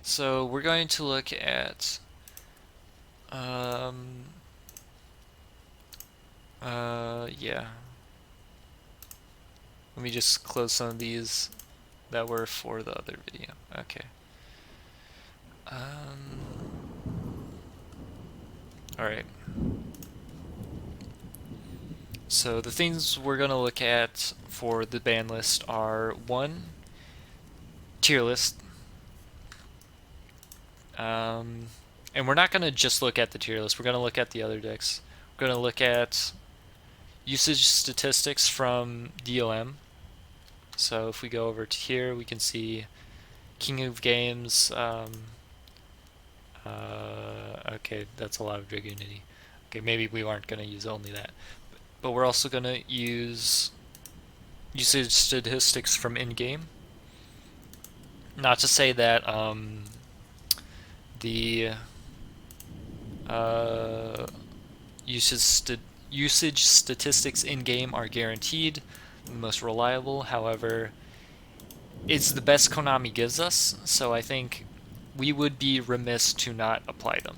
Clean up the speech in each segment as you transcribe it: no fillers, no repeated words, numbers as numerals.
So we're going to look at um yeah. Let me just close some of these that were for the other video. Okay. All right. So the things we're going to look at for the ban list are one, tier list. And we're not going to just look at the tier list. We're going to look at the other decks. We're going to look at usage statistics from DLM. So if we go over to here, we can see King of Games. Okay, that's a lot of Dragoonity. Okay, maybe we aren't going to use only that. But we're also going to use usage statistics from in-game. Not to say that the usage statistics in-game are guaranteed, the most reliable. However, it's the best Konami gives us, so I think we would be remiss to not apply them.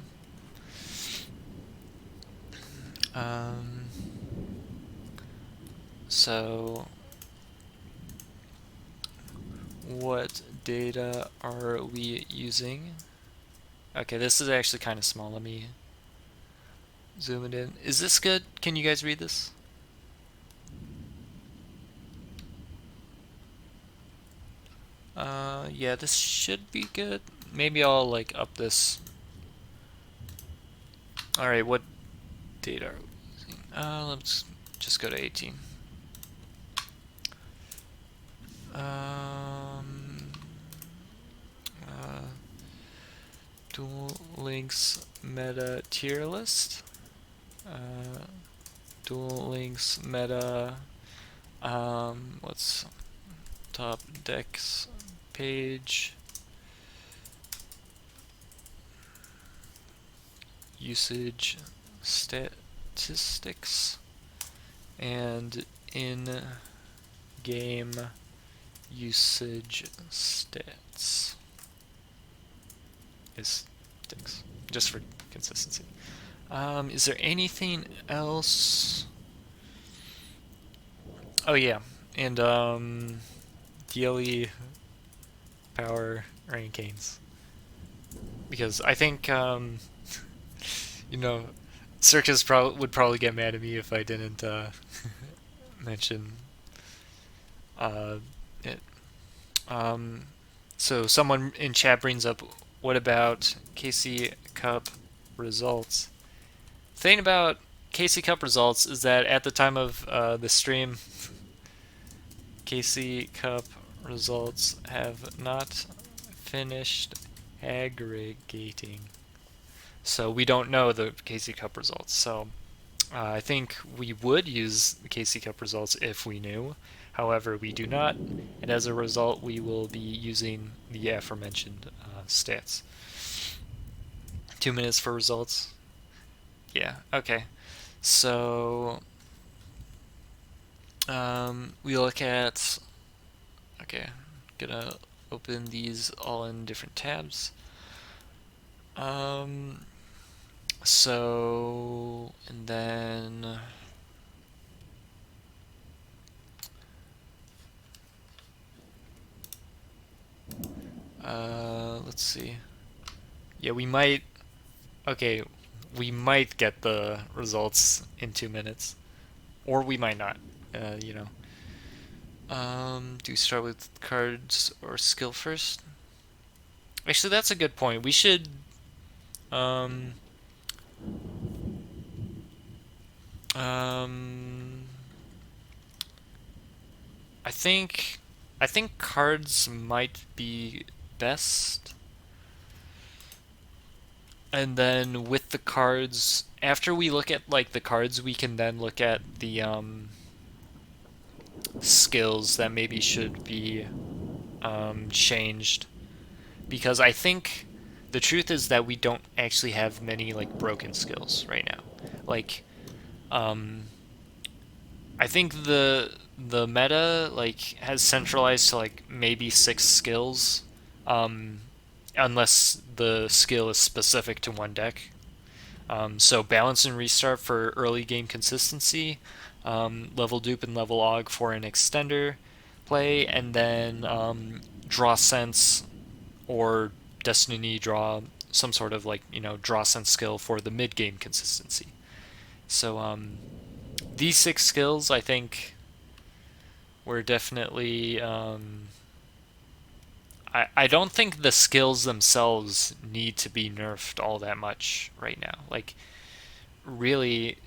So, what data are we using? Okay, this is actually kind of small. Let me zoom it in. Is this good? Can you guys read this? Yeah, this should be good. Maybe I'll like up this. Alright, what data are we using? Let's just go to 18. Duel Links meta tier list. Duel Links meta. What's top decks page? Usage statistics and in-game usage stats is things just for consistency. Is there anything else? Oh yeah, and DLE power rankings, because I think you know, Circus would probably get mad at me if I didn't mention it. So someone in chat brings up, what about KC Cup results? The thing about KC Cup results is that at the time of the stream, KC Cup results have not finished aggregating. So we don't know the KC Cup results. So I think we would use the KC Cup results if we knew. However, we do not, and as a result, we will be using the aforementioned stats. 2 minutes for results. Yeah, okay. So we look at, okay, gonna open these all in different tabs. So, and then let's see. Yeah, we might, okay, we might get the results in 2 minutes, or we might not, you know. Do we start with cards or skill first? Actually, that's a good point. We should, um, um, I think, I think cards might be best. And then with the cards, after we look at like the cards, we can then look at the skills that maybe should be changed, because I think the truth is that we don't actually have many like broken skills right now. Like, I think the meta like has centralized to like maybe 6 skills, unless the skill is specific to one deck. So balance and restart for early game consistency, level dupe and level og for an extender play, and then draw sense or destiny draw some sort of like draw sense skill for the mid game consistency. So these 6 skills I think were definitely. I don't think the skills themselves need to be nerfed all that much right now. Like, really,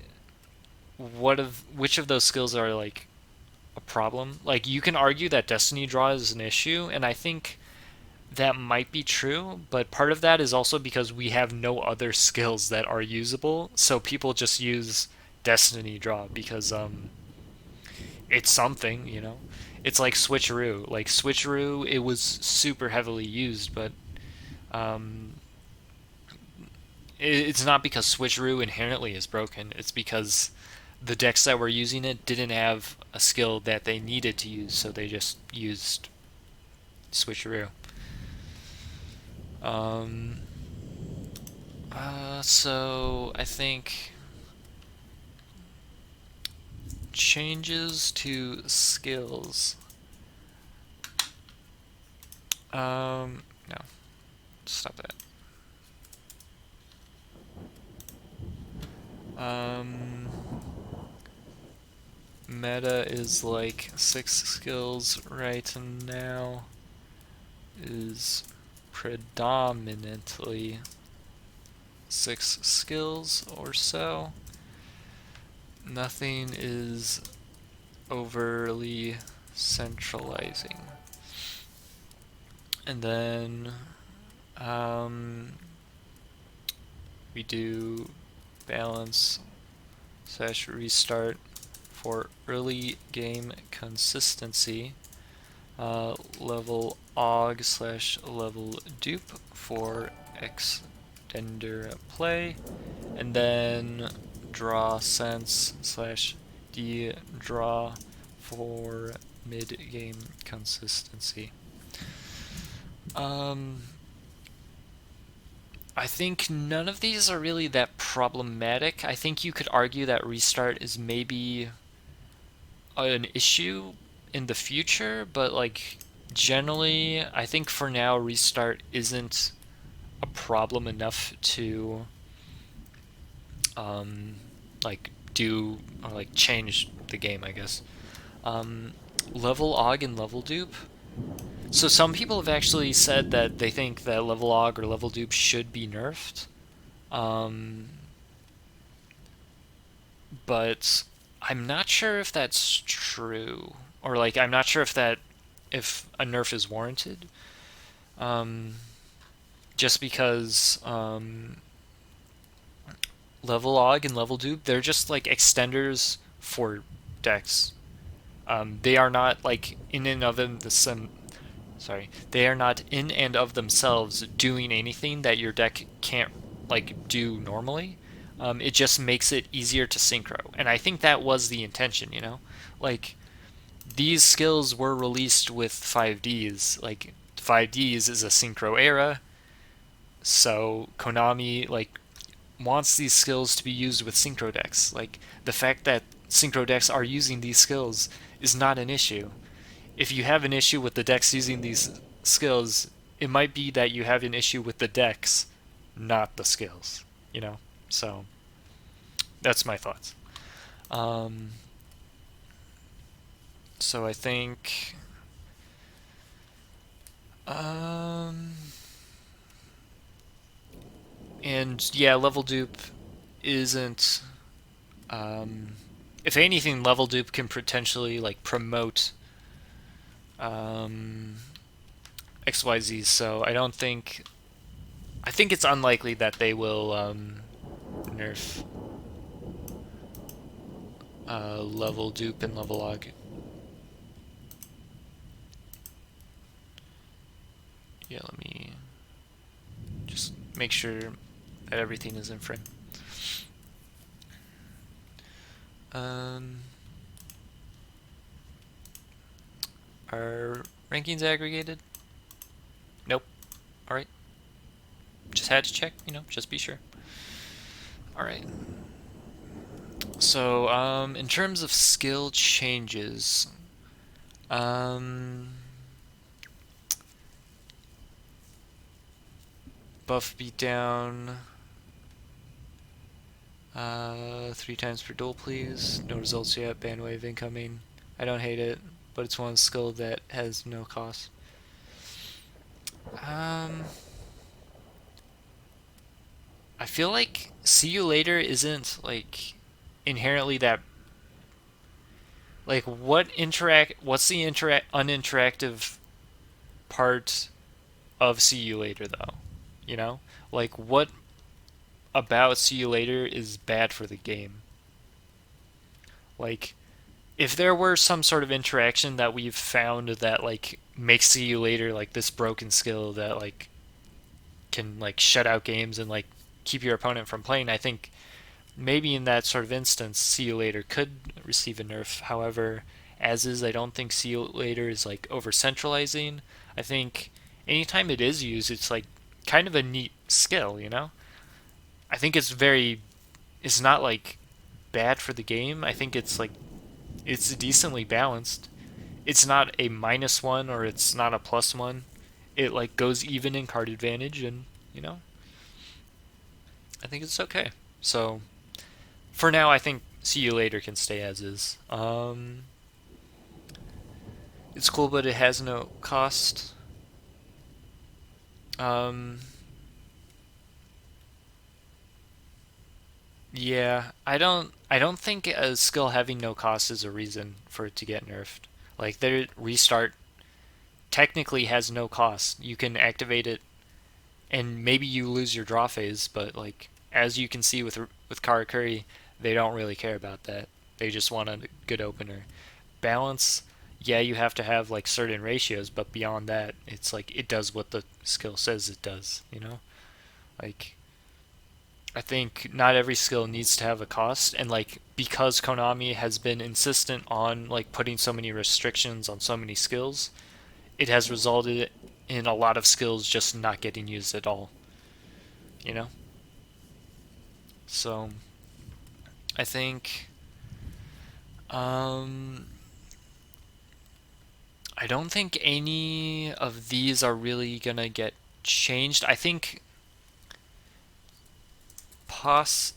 which of those skills are like a problem? Like, you can argue that Destiny Draw is an issue, and I think that might be true, but part of that is also because we have no other skills that are usable, so people just use Destiny Draw because it's something. It's like Switcheroo. Like Switcheroo, it was super heavily used, but um, it's not because Switcheroo inherently is broken. It's because the decks that were using it didn't have a skill that they needed to use, so they just used Switcheroo. Um, so I think changes to skills. No, stop that. Meta is like 6 skills right now. Is predominantly 6 skills or so. Nothing is overly centralizing. And then we do balance / restart for early game consistency. Level og / level dupe for extender play, and then draw sense / de-draw for mid-game consistency. I think none of these are really that problematic. I think you could argue that restart is maybe an issue in the future, but like generally, I think for now restart isn't a problem enough to like do or like change the game, I guess. Level og and level dupe. So some people have actually said that they think that level og or level dupe should be nerfed. But I'm not sure if that's true, or like I'm not sure if a nerf is warranted. Um, just because level og and level dupe, they're just like extenders for decks. They are not like in and of them sorry, they are not in and of themselves doing anything that your deck can't like do normally. It just makes it easier to synchro, and I think that was the intention. Like these skills were released with 5Ds. Like 5Ds is a synchro era, so Konami like wants these skills to be used with synchro decks. Like the fact that synchro decks are using these skills is not an issue. If you have an issue with the decks using these skills, it might be that you have an issue with the decks, not the skills. So that's my thoughts. Um, so I think, um, and yeah, level dupe isn't. If anything, level dupe can potentially like promote XYZ. So I don't think. I think it's unlikely that they will nerf level dupe and level log. Yeah, let me just make sure that everything is in frame. Are rankings aggregated? Nope. Alright. Just had to check, just be sure. All right. So, in terms of skill changes, um, buff beatdown, 3 times per duel, please. No results yet. Bandwave incoming. I don't hate it, but it's one skill that has no cost. I feel like see you later isn't like inherently that like what's the uninteractive part of see you later though? You know? Like what about see you later is bad for the game? Like if there were some sort of interaction that we've found that like makes see you later like this broken skill that like can like shut out games and like keep your opponent from playing, I think maybe in that sort of instance, see you later could receive a nerf. However, as is, I don't think see you later is like over centralizing. I think anytime it is used, it's like kind of a neat skill, you know? I think it's not like bad for the game. I think it's like, it's decently balanced. It's not a -1 or it's not a +1. It like goes even in card advantage and, you know, I think it's okay. So, for now, I think see you later can stay as is. It's cool, but it has no cost. Um, yeah, I don't think a skill having no cost is a reason for it to get nerfed. Like their restart technically has no cost. You can activate it, and maybe you lose your draw phase, but like as you can see with Karakuri, they don't really care about that. They just want a good opener. Balance, yeah, you have to have like certain ratios, but beyond that, it's like it does what the skill says it does, you know? Like I think not every skill needs to have a cost, and like because Konami has been insistent on like putting so many restrictions on so many skills, it has resulted in a lot of skills just not getting used at all, you know? So, I think um I don't think any of these are really gonna get changed. I think poss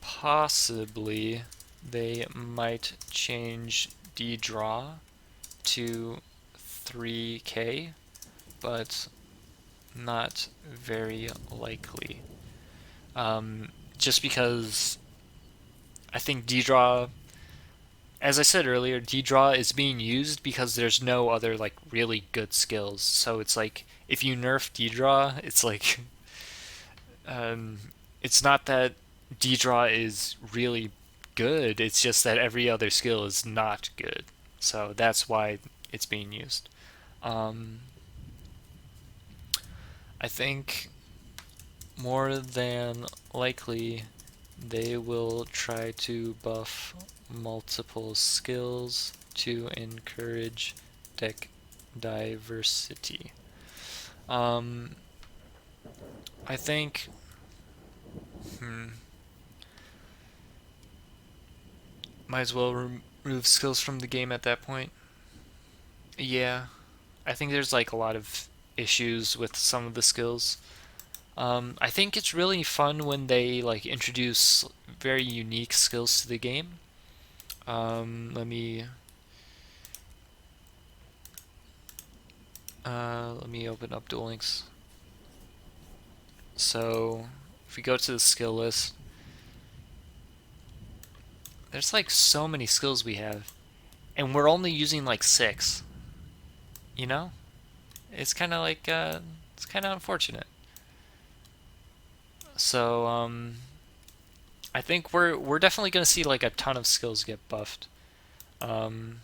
possibly they might change D-draw to 3K, but not very likely. Just because I think D-draw, as I said earlier, D-draw is being used because there's no other like really good skills. So it's like if you nerf D-draw, it's like um, it's not that D-draw is really good. It's just that every other skill is not good. So that's why it's being used. Um, I think more than likely they will try to buff multiple skills to encourage deck diversity. Um, I think. Hmm, might as well remove skills from the game at that point. Yeah, I think there's like a lot of issues with some of the skills. I think it's really fun when they like introduce very unique skills to the game. Let me open up Duel Links. So if we go to the skill list, there's like so many skills we have, and we're only using like 6. You know, it's kind of like it's kind of unfortunate. So I think we're definitely gonna see like a ton of skills get buffed. Um,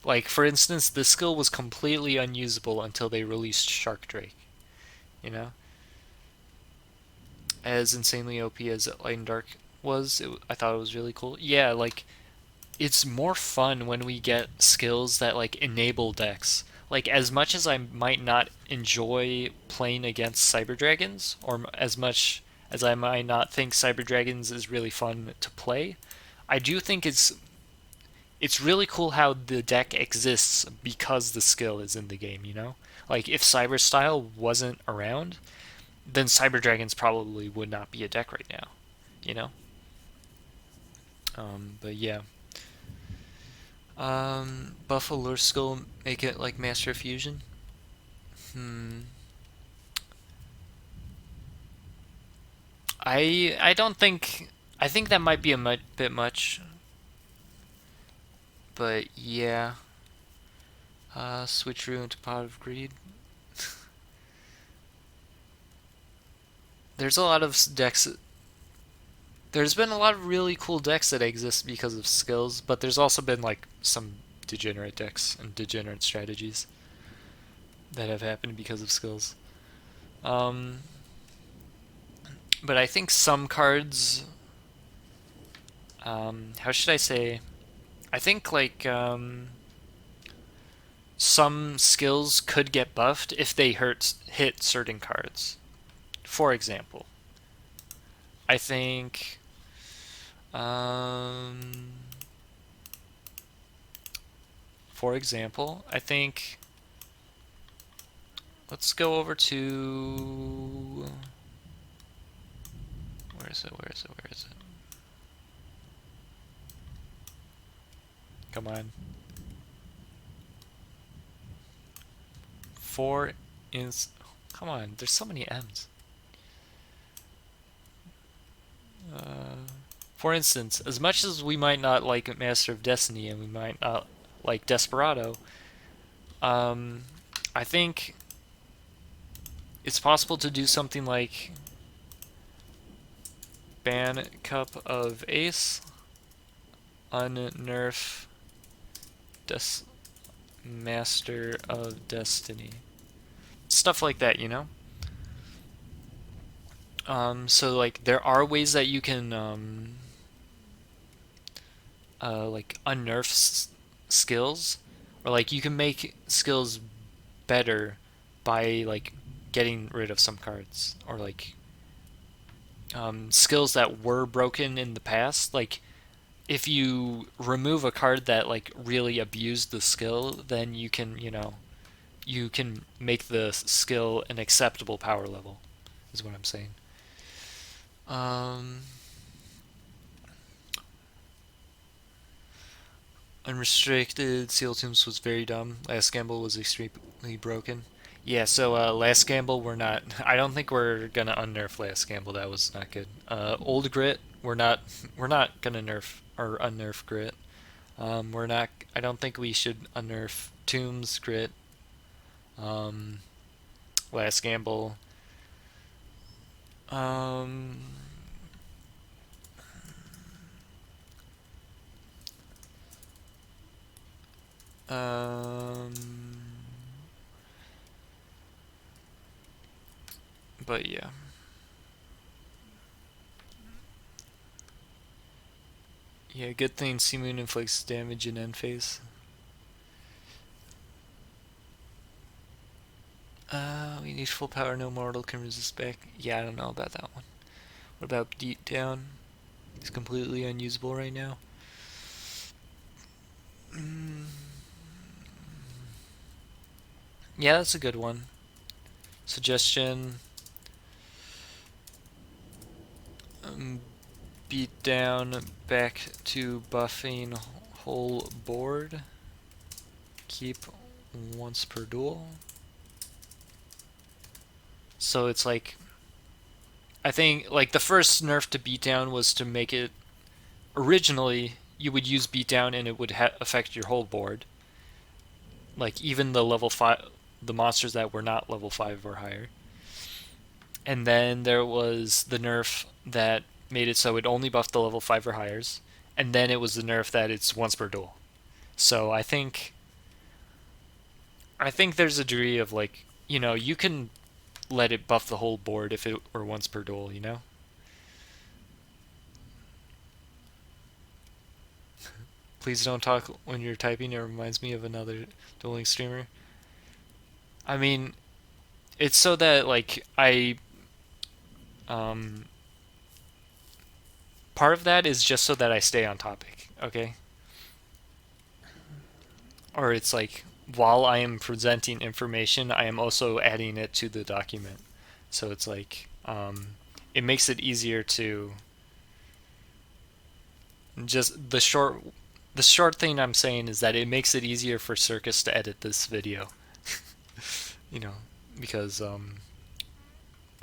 like for instance, this skill was completely unusable until they released Shark Drake. You know, as insanely OP as Light and Dark was, I thought it was really cool. Yeah, like it's more fun when we get skills that like enable decks. Like as much as I might not enjoy playing against Cyber Dragons, or as much as I might not think Cyber Dragons is really fun to play, I do think it's really cool how the deck exists because the skill is in the game, you know? Like if Cyber Style wasn't around, then Cyber Dragons probably would not be a deck right now, you know? But yeah. Buff Allure Skill, make it like Master of Fusion? Hmm. I don't think. I think that might be a bit much, but yeah. Switch Rune to Pot of Greed. There's a lot of decks. There's been a lot of really cool decks that exist because of skills, but there's also been like some degenerate decks and degenerate strategies that have happened because of skills. Um, but I think some cards. How should I say? I think like some skills could get buffed if they hit certain cards. For example, I think um, for example, I think let's go over to where is it? Where is it? Where is it? Come on. For is come on. There's so many M's. For instance, as much as we might not like Master of Destiny and we might not like Desperado, um, I think it's possible to do something like ban Cup of Ace, unnerf Master of Destiny. Stuff like that, you know? So like there are ways that you can like unnerf skills, or like you can make skills better by like getting rid of some cards, or like skills that were broken in the past. Like if you remove a card that like really abused the skill, then you can, you know, you can make the skill an acceptable power level, is what I'm saying. Um, Unrestricted Seal Tombs was very dumb. Last Gamble was extremely broken. Yeah, so Last Gamble, we're not. I don't think we're gonna unnerf Last Gamble. That was not good. Old Grit, we're not. We're not gonna nerf or unnerf Grit. We're not. I don't think we should unnerf Tombs, Grit, um, Last Gamble. Um, um, but yeah. Yeah, good thing Sea Moon inflicts damage in end phase. We need full power, no mortal can resist back. Yeah, I don't know about that one. What about Deep Down? It's completely unusable right now. Mm. Yeah, that's a good one. Suggestion. Beat down back to buffing whole board. Keep once per duel. So it's like, I think like the first nerf to beatdown was to make it, originally you would use beatdown and it would affect your whole board. Like even the level 5, the monsters that were not level 5 or higher. And then there was the nerf that made it so it only buffed the level 5 or higher's. And then it was the nerf that it's once per duel. So I think there's a degree of like, you know, you can let it buff the whole board if it were once per duel, you know? Please don't talk when you're typing. It reminds me of another dueling streamer. I mean, It's so that like um part of that is just so that I stay on topic, okay? Or it's like while I am presenting information, I am also adding it to the document. So it's like it makes it easier to just the short thing I'm saying is that it makes it easier for Circus to edit this video, you know, because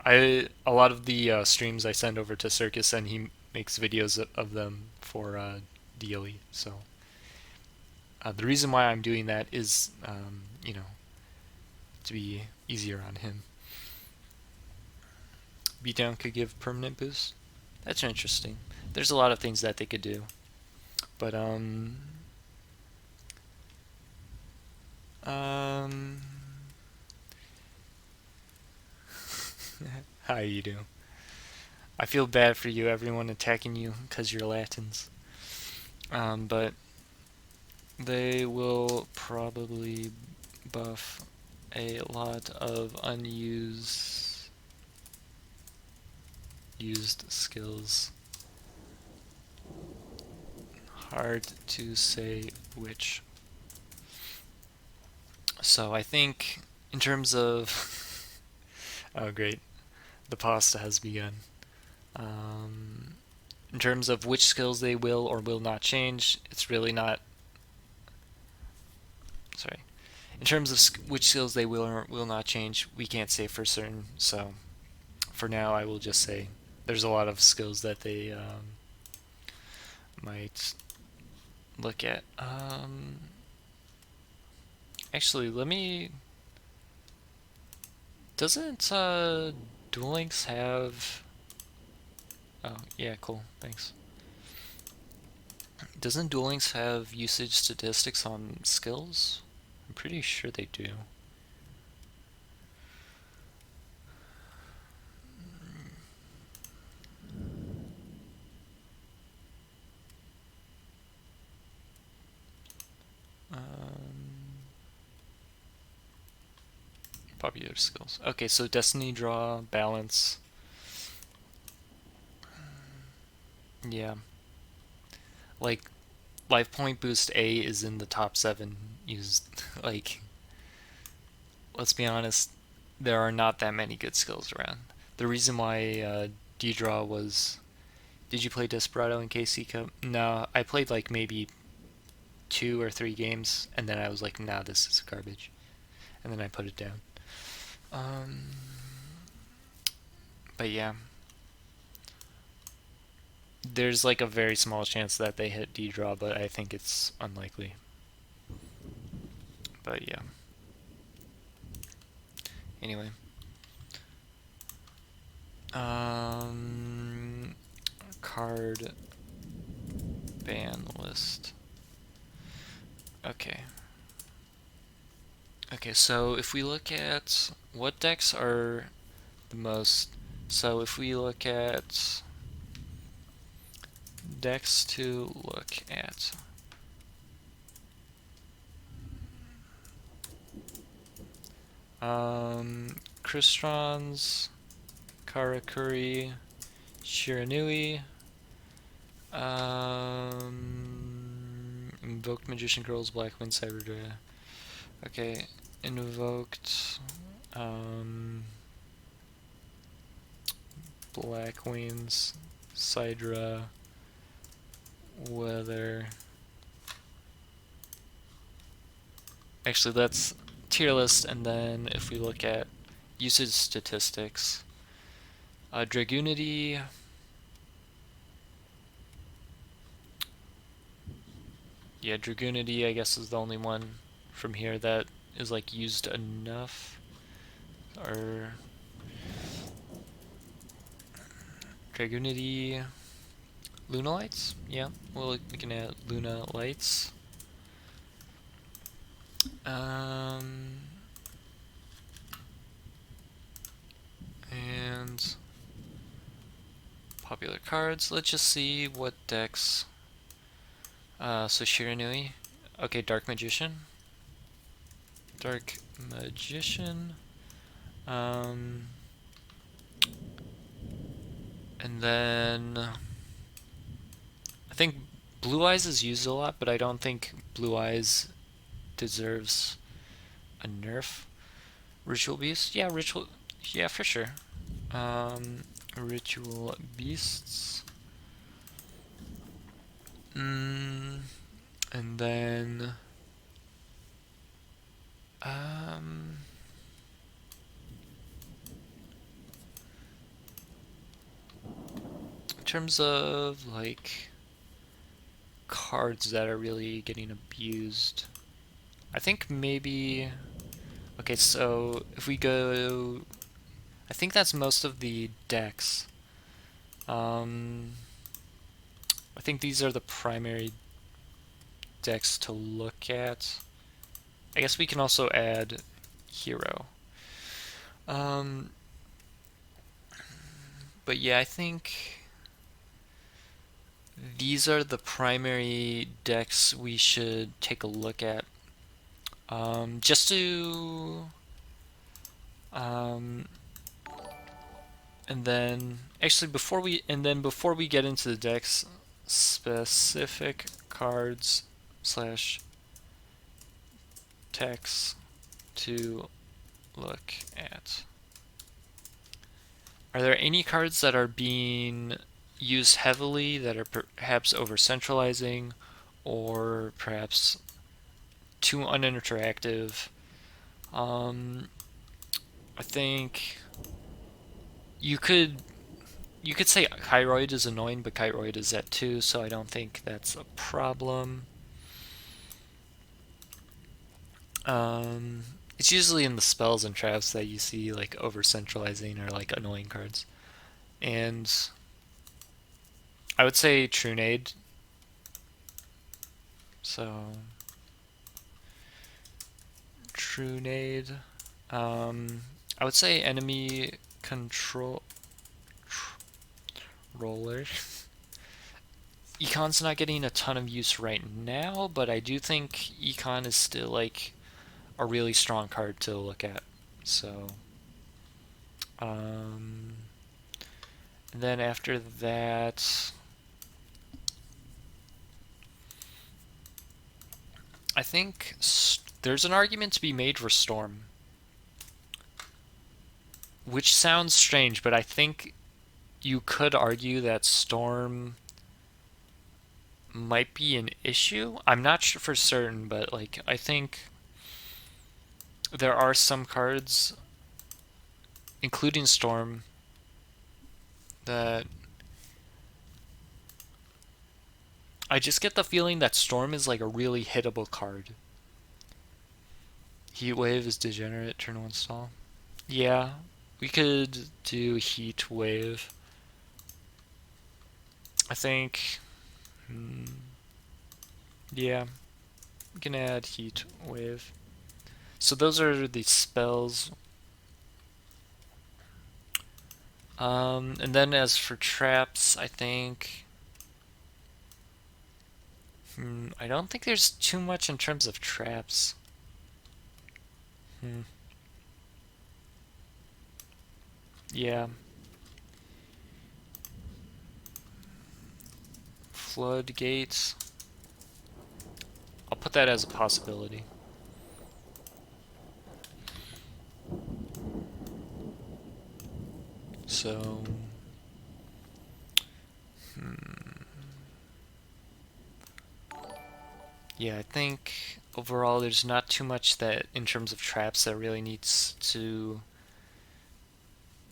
I a lot of the streams I send over to Circus and he makes videos of them for DLE. So the reason why I'm doing that is, to be easier on him. Beatdown could give permanent boost. That's interesting. There's a lot of things that they could do, but um, how you do? I feel bad for you, everyone attacking you because you're Latins. But they will probably buff a lot of used skills. Hard to say which. So I think in terms of oh great, the pasta has begun. Um, in terms of which skills they will or will not change, it's really not. Sorry. In terms of which skills they will or will not change, we can't say for certain. So for now, I will just say there's a lot of skills that they might look at. Actually, let me. Doesn't Duel Links have? Oh yeah, cool. Thanks. Doesn't Duel Links have usage statistics on skills? I'm pretty sure they do. Popular skills. Okay, so Destiny Draw, Balance. Yeah. Like, Life Point Boost A is in the top 7 used. Like, let's be honest, there are not that many good skills around. The reason why D-Draw was. Did you play Desperado in KC Cup? No, I played like maybe 2 or 3 games, and then I was like, nah, this is garbage. And then I put it down. But yeah. There's like a very small chance that they hit D-Draw, but I think it's unlikely. But yeah. Anyway. Card ban list. Okay. Okay, so if we look at what decks are the most. So if we look at decks to look at. Crystron's, Karakuri, Shiranui, Invoked Magician Girls, Blackwings, Cyberdra. Okay, Invoked, Blackwings, Sidra, Weather. Actually, that's tier list, and then if we look at usage statistics, Dragoonity. Yeah, Dragoonity, I guess, is the only one from here that is like used enough. Or Dragoonity, Luna Lights. Yeah, well, we can add Luna Lights. And popular cards. Let's just see what decks. So Shiranui. Okay, Dark Magician. Dark Magician. And then I think Blue Eyes is used a lot, but I don't think Blue Eyes deserves a nerf. Ritual Beast? Yeah, Ritual. Yeah, for sure. Ritual Beasts. And then. Um, in terms of, like, cards that are really getting abused, I think maybe. Okay, so if we go. I think that's most of the decks. I think these are the primary decks to look at. I guess we can also add Hero. Um, but yeah, I think these are the primary decks we should take a look at. Just to um, and then actually before we get into the decks, specific cards slash text to look at. Are there any cards that are being used heavily that are perhaps over centralizing or perhaps too uninteractive? I think you could say Kyroid is annoying, but Kyroid is at 2, so I don't think that's a problem. It's usually in the spells and traps that you see like over centralizing or like annoying cards. And I would say Trunade. So Trunade. I would say enemy control roller. Econ's not getting a ton of use right now, but I do think Econ is still like a really strong card to look at. So, and then after that, I think there's an argument to be made for Storm, which sounds strange, but I think you could argue that Storm might be an issue. I'm not sure for certain, but like I think there are some cards, including Storm, that I just get the feeling that Storm is like a really hittable card. Heatwave is degenerate, turn 1 stall. Yeah, we could do Heatwave. I think. Yeah, we can add Heatwave. So those are the spells. And then as for traps, I think. I don't think there's too much in terms of traps. Yeah. Floodgate. I'll put that as a possibility. So. Yeah, I think overall there's not too much that in terms of traps that really needs to.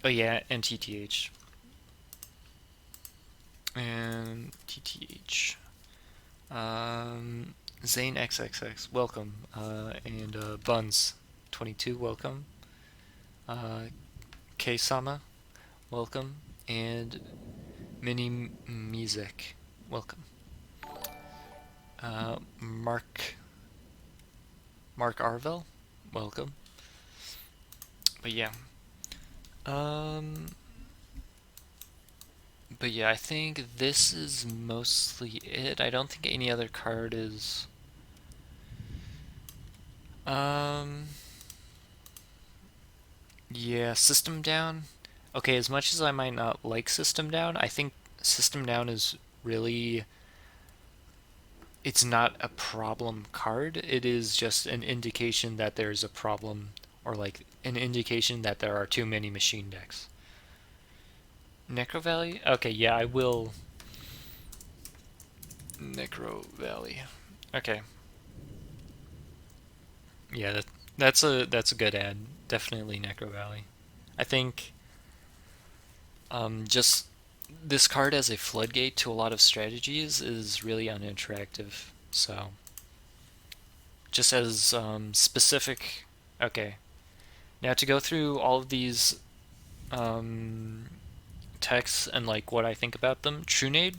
Oh yeah, and TTH. And TTH. Zane XXX, welcome. And Buns22, welcome. K-sama, welcome. And Mini Music, welcome. Mark Arvell, welcome. But yeah. But yeah, I think this is mostly it. I don't think any other card is. Yeah, System Down. Okay, as much as I might not like System Down, I think System Down is really, it's not a problem card. It is just an indication that there's a problem, or like an indication that there are too many machine decks. Necro Valley? Okay, yeah, I will. Necro Valley. Okay. Yeah, that's a good ad. Definitely Necro Valley. I think just this card as a floodgate to a lot of strategies is really uninteractive. So just as specific. Okay, now to go through all of these um, texts and like what I think about them. Trunade.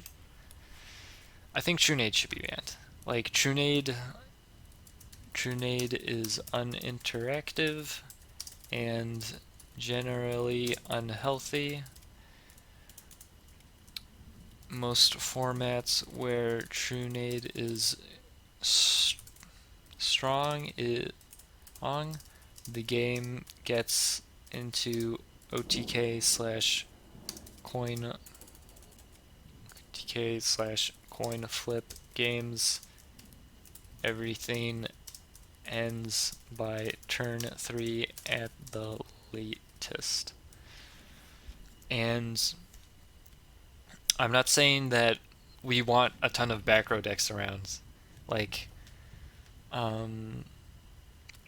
I think Trunade should be banned. Like Trunade is uninteractive and generally unhealthy. Most formats where Trunade is strong, the game gets into OTK slash coin TK slash coin flip games. Everything ends by turn 3 at the latest. And I'm not saying that we want a ton of back row decks around. Like, um,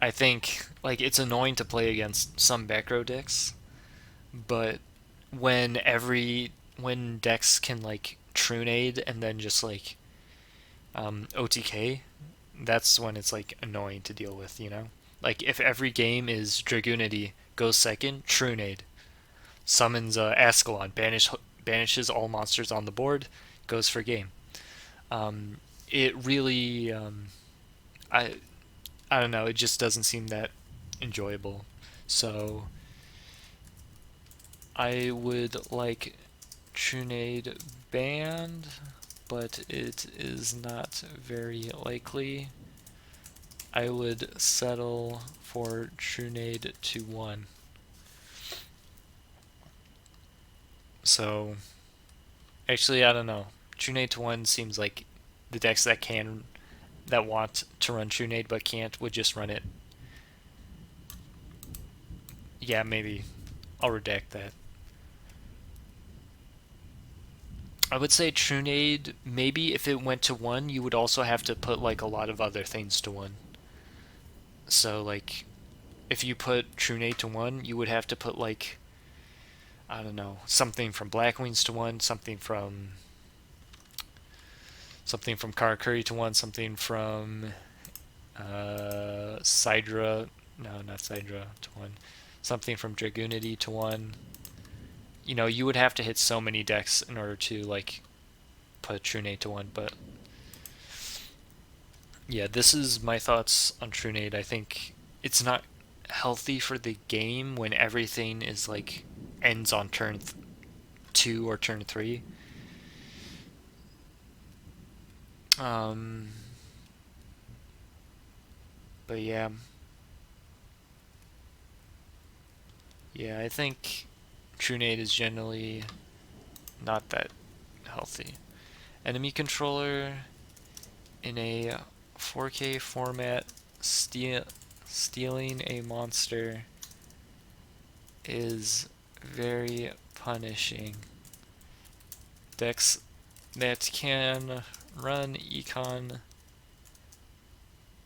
I think like it's annoying to play against some back row decks, but when decks can like Trunade and then just like OTK, that's when it's like annoying to deal with, you know? Like if every game is Dragoonity goes second, Trunade summons Ascalon, banishes all monsters on the board, goes for game. Um, it really, I I don't know, it just doesn't seem that enjoyable. So I would like Trunade banned, but it is not very likely. I would settle for Trunade to 1. So, actually, I don't know. Trunade to 1 seems like the decks that want to run Trunade but can't would just run it. Yeah, maybe. I'll redact that. I would say Trunade, maybe if it went to 1, you would also have to put like a lot of other things to 1. So, like, if you put Trunade to 1, you would have to put like, I don't know, something from Blackwings to 1, something from Karakuri to 1, something from Sidra, no, not Sidra to 1, something from Dragoonity to 1. You know, you would have to hit so many decks in order to like put Trunade to 1, but yeah, this is my thoughts on Trunade. I think it's not healthy for the game when everything is like ends on turn 2 or turn 3. Um, but yeah, I think Trunade is generally not that healthy. Enemy controller in a 4K format, stealing a monster is very punishing. Decks that can run econ.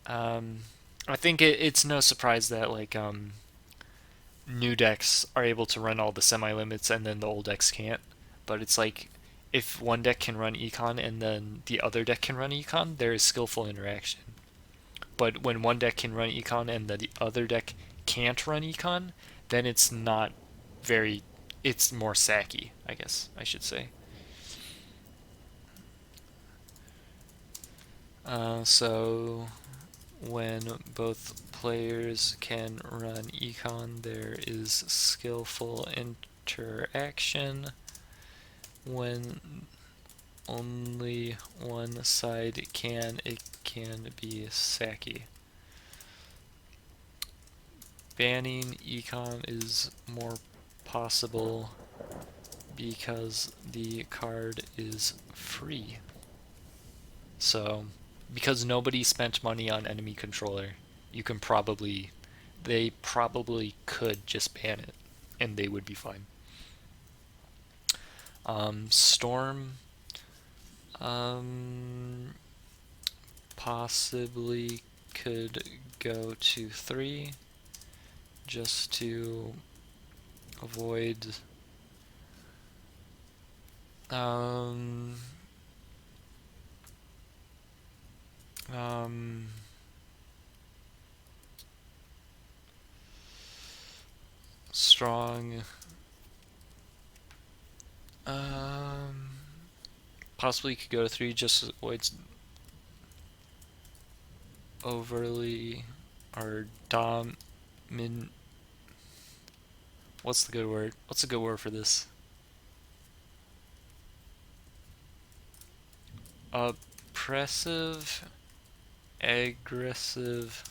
Um, I think it's no surprise that like new decks are able to run all the semi limits and then the old decks can't. But it's like if one deck can run econ and then the other deck can run econ, there is skillful interaction. But when one deck can run econ and the other deck can't run econ, then it's not very. It's more sacky, I guess I should say. So when both players can run econ, there is skillful interaction. When only one side can, it can be sacky. banning econ is more possible because the card is free. So, because nobody spent money on enemy controller, they probably could just ban it, and they would be fine. Storm, um, possibly could go to 3, just to avoid um, um, strong, possibly could go to 3, just avoid overly or what's the good word? What's a good word for this? Oppressive, aggressive,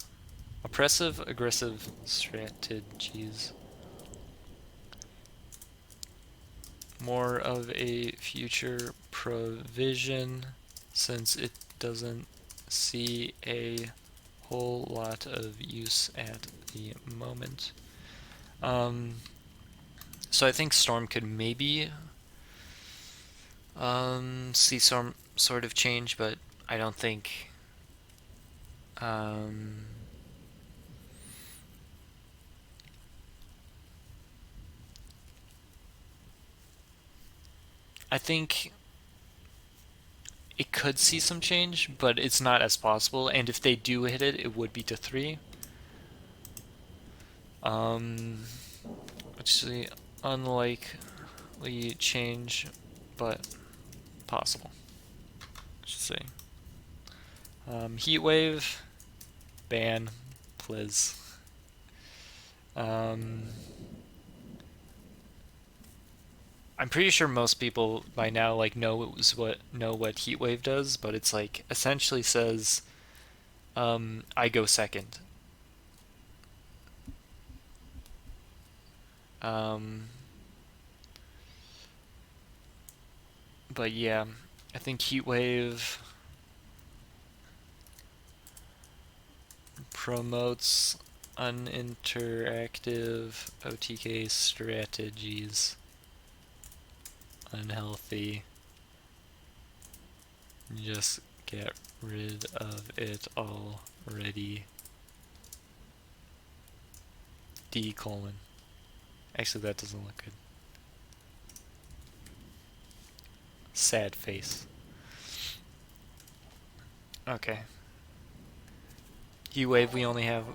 aggressive strategies. More of a future provision, since it doesn't see a whole lot of use at the moment. So I think Storm could maybe see some sort of change, but I don't think I think it could see some change, but it's not as possible. And if they do hit it, it would be to 3. Which is unlikely change, but possible, I should say. Heat wave, ban, please. I'm pretty sure most people by now know what heat wave does, but it's like essentially says I go second. But yeah, I think heat wave promotes uninteractive OTK strategies. Unhealthy. Just get rid of it already. D:. Actually, that doesn't look good. Sad face. Okay. Heat wave, we only have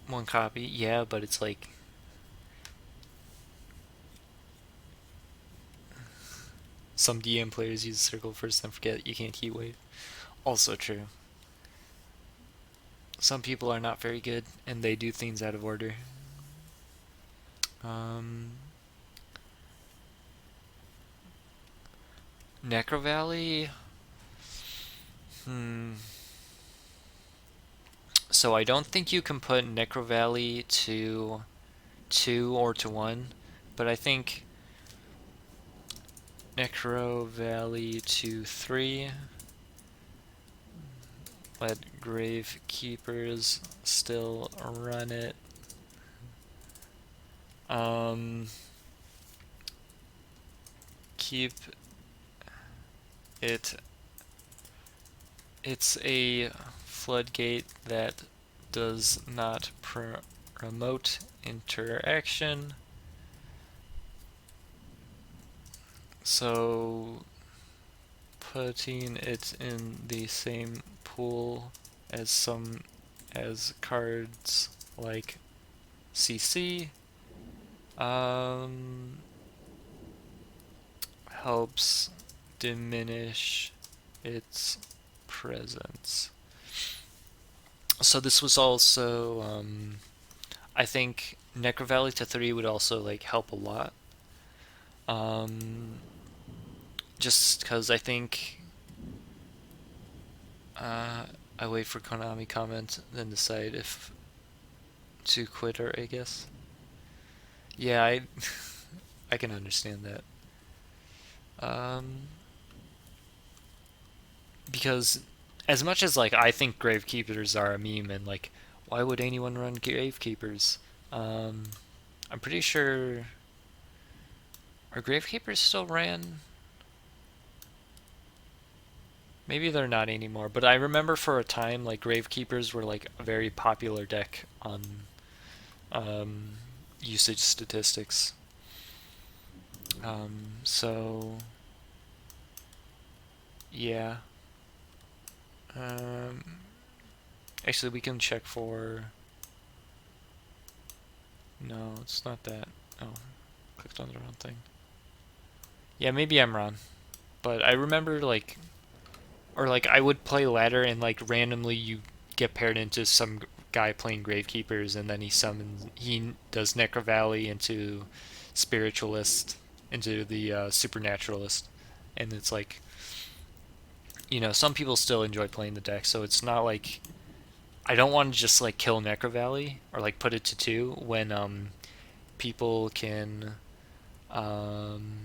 1 copy. Yeah, but it's like some DM players use circle first, then forget you can't heat wave. Also true. Some people are not very good, and they do things out of order. Necro Valley. So I don't think you can put Necro Valley to 2 or to 1, but I think Necro Valley to 3. Let Grave Keepers still run it. Keep it. It's a Floodgate that does not promote interaction. So putting it in the same pool as cards like CC helps diminish its presence. So this was also I think Necro Valley to 3 would also help a lot. Just because I think I wait for Konami comment, then decide if to quitter, I guess. Yeah, I I can understand that. Um, because as much as like I think gravekeepers are a meme and like why would anyone run gravekeepers? Um, I'm pretty sure are gravekeepers still ran? Maybe they're not anymore, but I remember for a time like gravekeepers were like a very popular deck on um, usage statistics. So yeah. Um, actually, we can check for. No, it's not that. Oh, clicked on the wrong thing. Yeah, maybe I'm wrong, but I remember like, or like I would play ladder and like randomly you get paired into some guy playing gravekeepers and then he does necrovalley into spiritualist into the supernaturalist, and it's like some people still enjoy playing the deck, so it's not like I don't want to just like kill necrovalley or like put it to 2 when people can um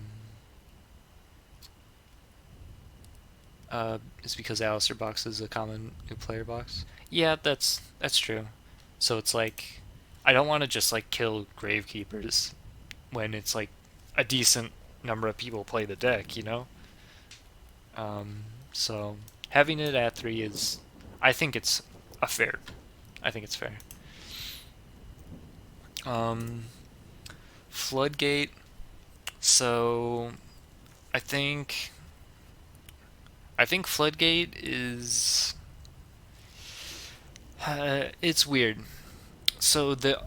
it's because Alistair box is a common new player box. Yeah, that's true. So it's like I don't want to just like kill gravekeepers when it's like a decent number of people play the deck. So having it at 3 is, I think it's a fair. I think it's fair. Um, Floodgate. So I think I think Floodgate is it's weird. So the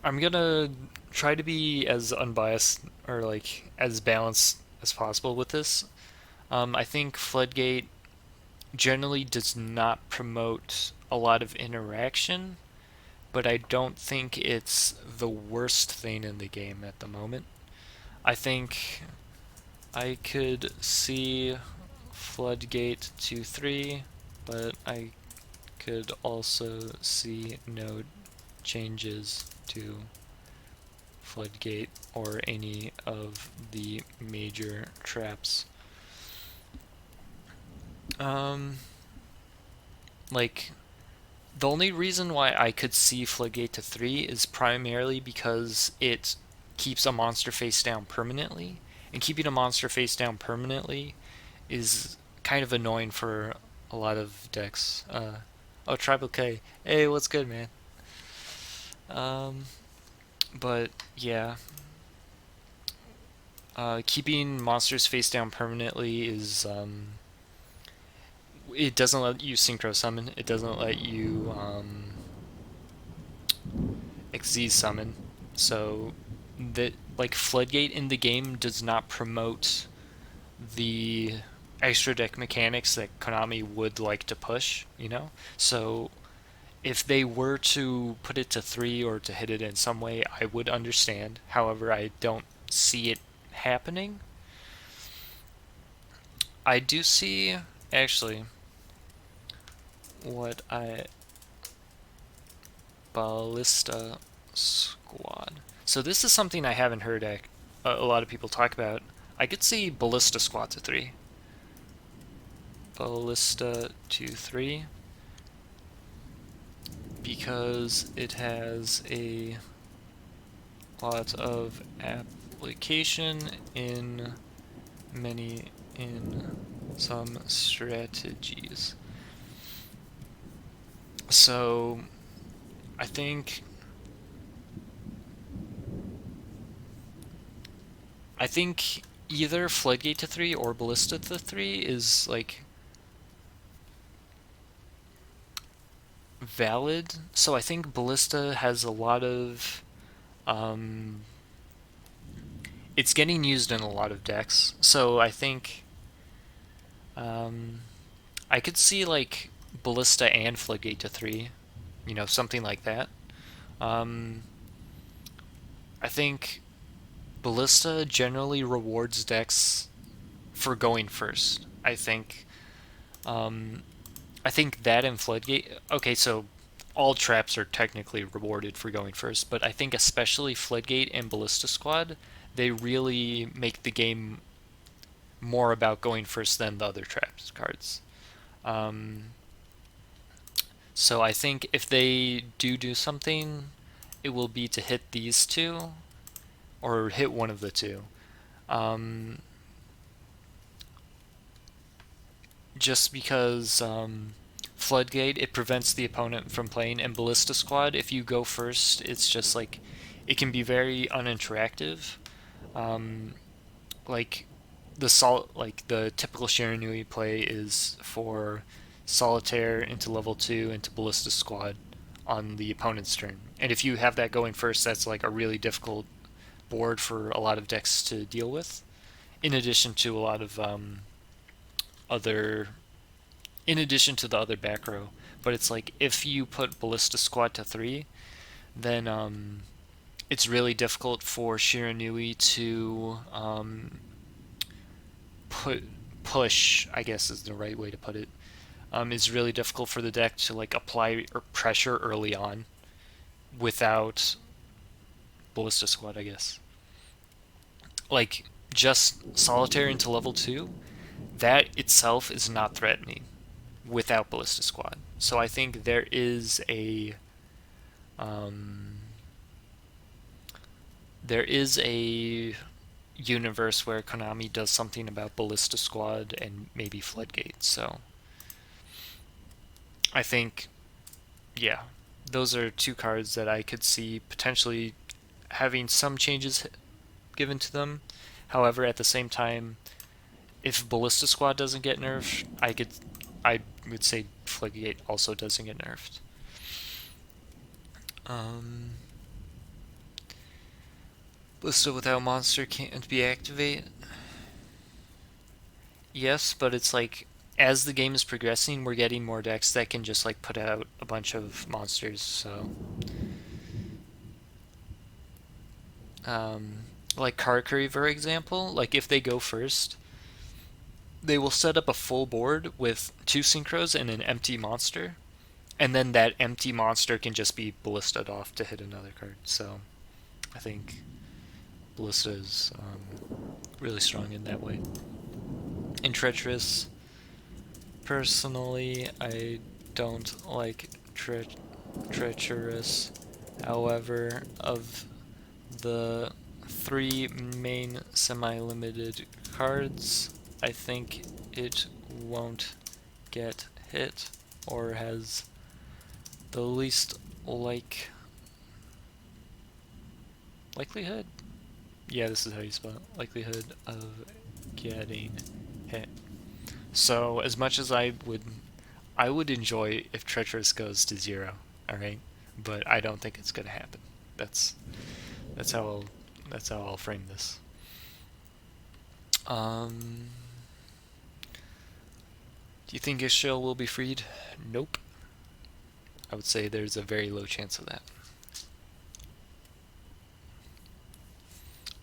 I'm gonna try to be as unbiased or like as balanced as possible with this. I think Floodgate generally does not promote a lot of interaction, but I don't think it's the worst thing in the game at the moment. I think I could see Floodgate 2-3, but I could also see no changes to Floodgate or any of the major traps. Um, like, the only reason why I could see Floodgate to 3 is primarily because it keeps a monster face down permanently, and keeping a monster face down permanently is kind of annoying for a lot of decks. Oh, Tribal K. Hey, what's good, man? Um, but yeah, keeping monsters face down permanently is it doesn't let you synchro summon. It doesn't let you XZ summon. So that like Floodgate in the game does not promote the extra deck mechanics that Konami would like to push. So if they were to put it to 3 or to hit it in some way, I would understand. However, I don't see it happening. I do see, actually, what I. Ballista Squad. So this is something I haven't heard a lot of people talk about. I could see Ballista Squad to 3. Ballista to 3. Because it has a lot of application in some strategies. So I think either Floodgate to 3 or Ballista to 3 is like valid. So I think Ballista has a lot of it's getting used in a lot of decks. So I think um, I could see like Ballista and Floodgate to 3, something like that. Um, I think Ballista generally rewards decks for going first. Um, I think that and Floodgate. Okay, so all traps are technically rewarded for going first, but I think especially Floodgate and Ballista Squad, they really make the game more about going first than the other traps cards. Um, so I think if they do something, it will be to hit these two, or hit one of the two. Um, just because Floodgate, it prevents the opponent from playing, and Ballista Squad, if you go first, it's just like, it can be very uninteractive. Um, like like the typical Shiranui play is for Solitaire into level 2 into Ballista Squad on the opponent's turn. And if you have that going first, that's like a really difficult board for a lot of decks to deal with. In addition to a lot of other, in addition to the other back row. But it's like if you put Ballista Squad to 3, then it's really difficult for Shiranui to put push, I guess is the right way to put it. Is really difficult for the deck to like apply or pressure early on without Ballista Squad, I guess. Like just Solitaire into level 2, that itself is not threatening without Ballista Squad. So I think um, there is a universe where Konami does something about Ballista Squad and maybe Floodgate. So I think, yeah, those are two cards that I could see potentially having some changes given to them. However, at the same time, if Ballista Squad doesn't get nerfed, I would say Floodgate also doesn't get nerfed. Um, Ballista without monster can't be activated. Yes, but it's like as the game is progressing, we're getting more decks that can just like put out a bunch of monsters. So, like Karakuri, for example, like if they go first, they will set up a full board with 2 synchros and an empty monster, and then that empty monster can just be ballistaed off to hit another card. So, I think Ballista is really strong in that way. In Treacherous, personally, I don't like Treacherous. However, of the 3 main semi-limited cards, I think it won't get hit or has the least likelihood. Yeah, this is how you spell it. Likelihood of getting hit. So as much as I would enjoy if Treacherous goes to 0. All right, but I don't think it's gonna happen. That's that's how I'll that's how I'll frame this. Do you think Ishil will be freed? Nope. I would say there's a very low chance of that.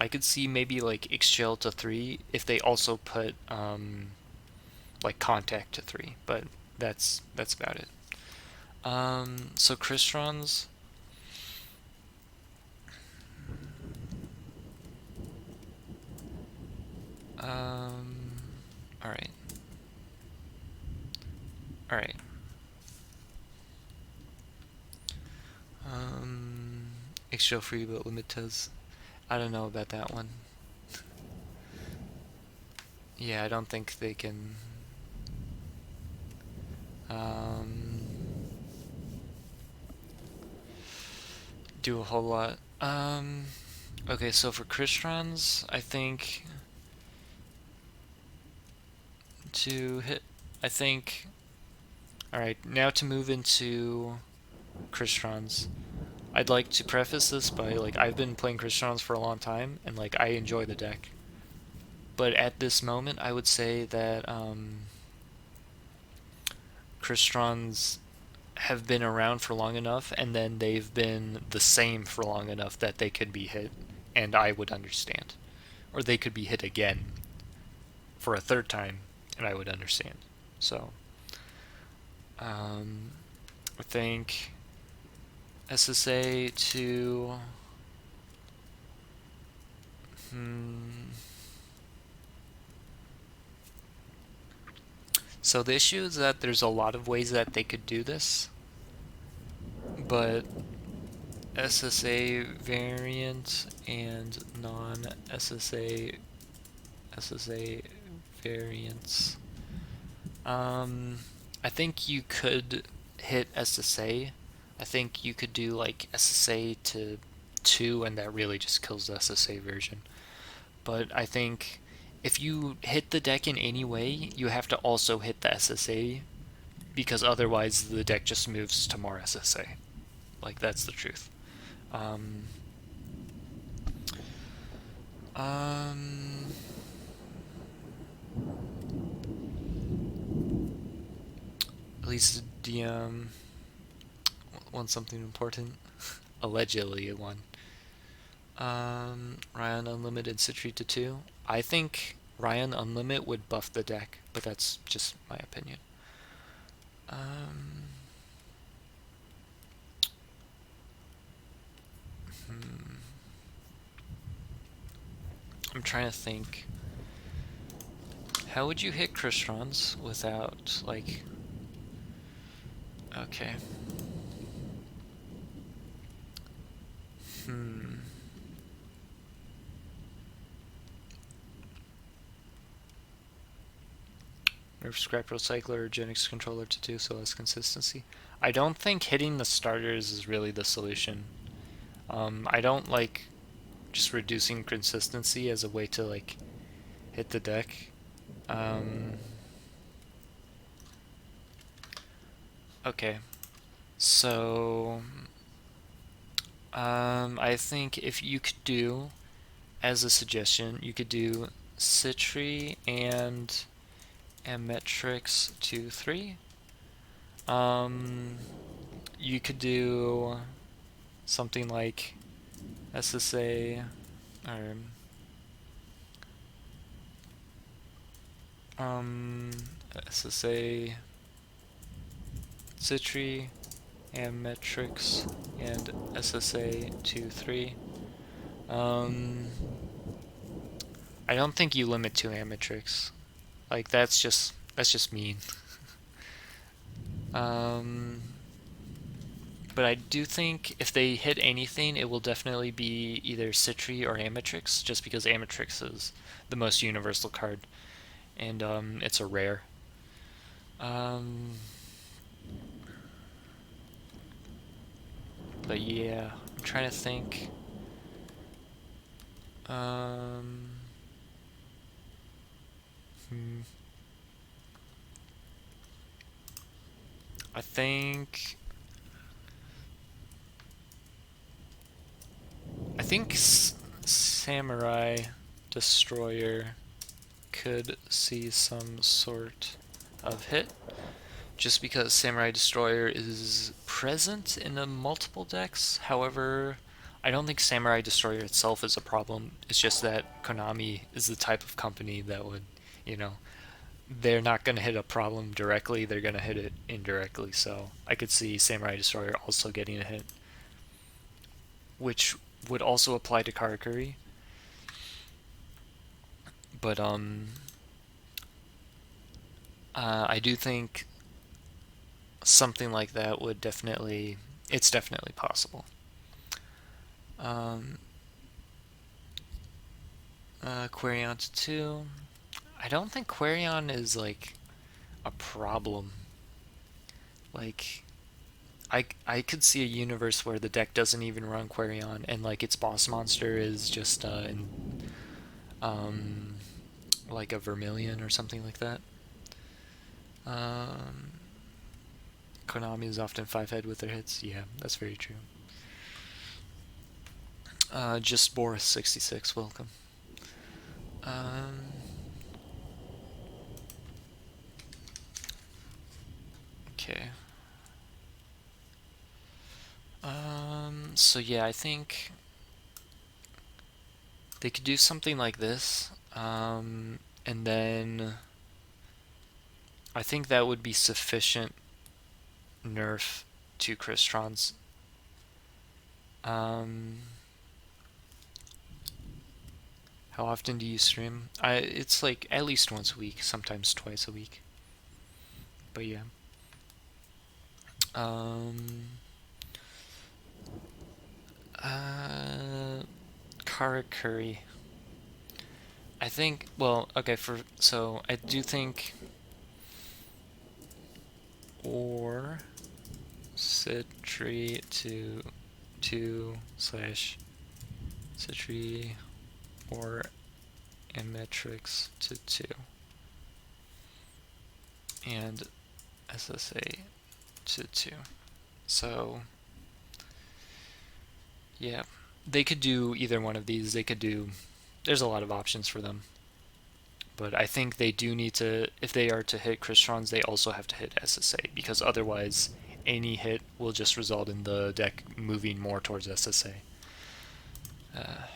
I could see maybe like Ixchel to 3 if they also put like Contact to 3, but that's about it. So Crystron's. All right. All right. Ixchel free but Limitas. I don't know about that one. Yeah, I don't think they can do a whole lot. Okay, so for Crystron's, I think to hit, I think, alright, now to move into Crystron's, I'd like to preface this by, like, I've been playing Crystron's for a long time, and, like, I enjoy the deck. But at this moment, I would say that, Crystron's have been around for long enough, and then they've been the same for long enough that they could be hit, and I would understand. Or they could be hit again for a third time, and I would understand. So, I think SSA to... So the issue is that there's a lot of ways that they could do this, but SSA variant and non-SSA SSA variants. I think you could hit SSA. I think you could do like SSA to 2, and that really just kills the SSA version. But I think if you hit the deck in any way, you have to also hit the SSA, because otherwise the deck just moves to more SSA. Like, that's the truth. Um, um, at least DM won something important. Allegedly it won. Ryan Unlimited Citri to 2. I think Ryan Unlimited would buff the deck, but that's just my opinion. I'm trying to think. How would you hit Crystons without, like... Okay. Nerf Scrap Recycler or Genix Controller to 2, so less consistency. I don't think hitting the starters is really the solution. I don't like just reducing consistency as a way to like hit the deck. Okay, so I think if you could do, as a suggestion, you could do Citri and Metrics to 3. You could do something like SSA or SSA Citri and Metrics and SSA 2-3. I don't think you limit to Amatrix. Like, that's just mean. But I do think if they hit anything, it will definitely be either Citri or Amatrix, just because Amatrix is the most universal card, and it's a rare. But yeah, I'm trying to think. I think Samurai Destroyer could see some sort of hit, just because Samurai Destroyer is present in multiple decks. However, I don't think Samurai Destroyer itself is a problem. It's just that Konami is the type of company that would, you know, they're not going to hit a problem directly, they're going to hit it indirectly. So I could see Samurai Destroyer also getting a hit, which would also apply to Karakuri. But I do think something like that would definitely, it's definitely possible. Quarion to 2. I don't think Quarion is like a problem. Like, I could see a universe where the deck doesn't even run Quarion, and like its boss monster is just like a Vermilion or something like that. Konami is often 5-head with their hits. Yeah, that's very true. Just Boris 66, welcome. Okay. So yeah, I think they could do something like this, and then I think that would be sufficient nerf to Crystron's Um, how often do you stream? It's like at least once a week, sometimes twice a week. But yeah. Um, uh, Karakuri. I think, well, okay, so I do think, or Citri to 2 slash Citri or Metrics to 2 and SSA to 2. So yeah, they could do either one of these. They could do, there's a lot of options for them. But I think they do need to, if they are to hit Crystron, they also have to hit SSA, because otherwise any hit will just result in the deck moving more towards SSA. But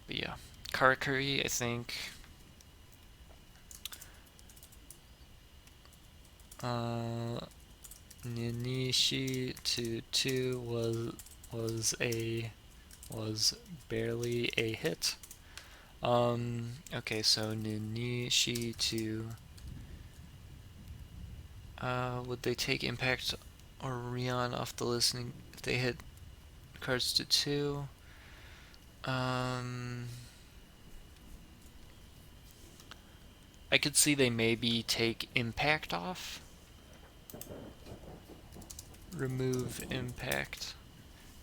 yeah, Karakuri, I think. Ninishi to 2 was barely a hit. Okay, so Ninishi to would they take Impact or Rion off the listening if they hit cards to 2? I could see they maybe take Impact off. Remove Impact.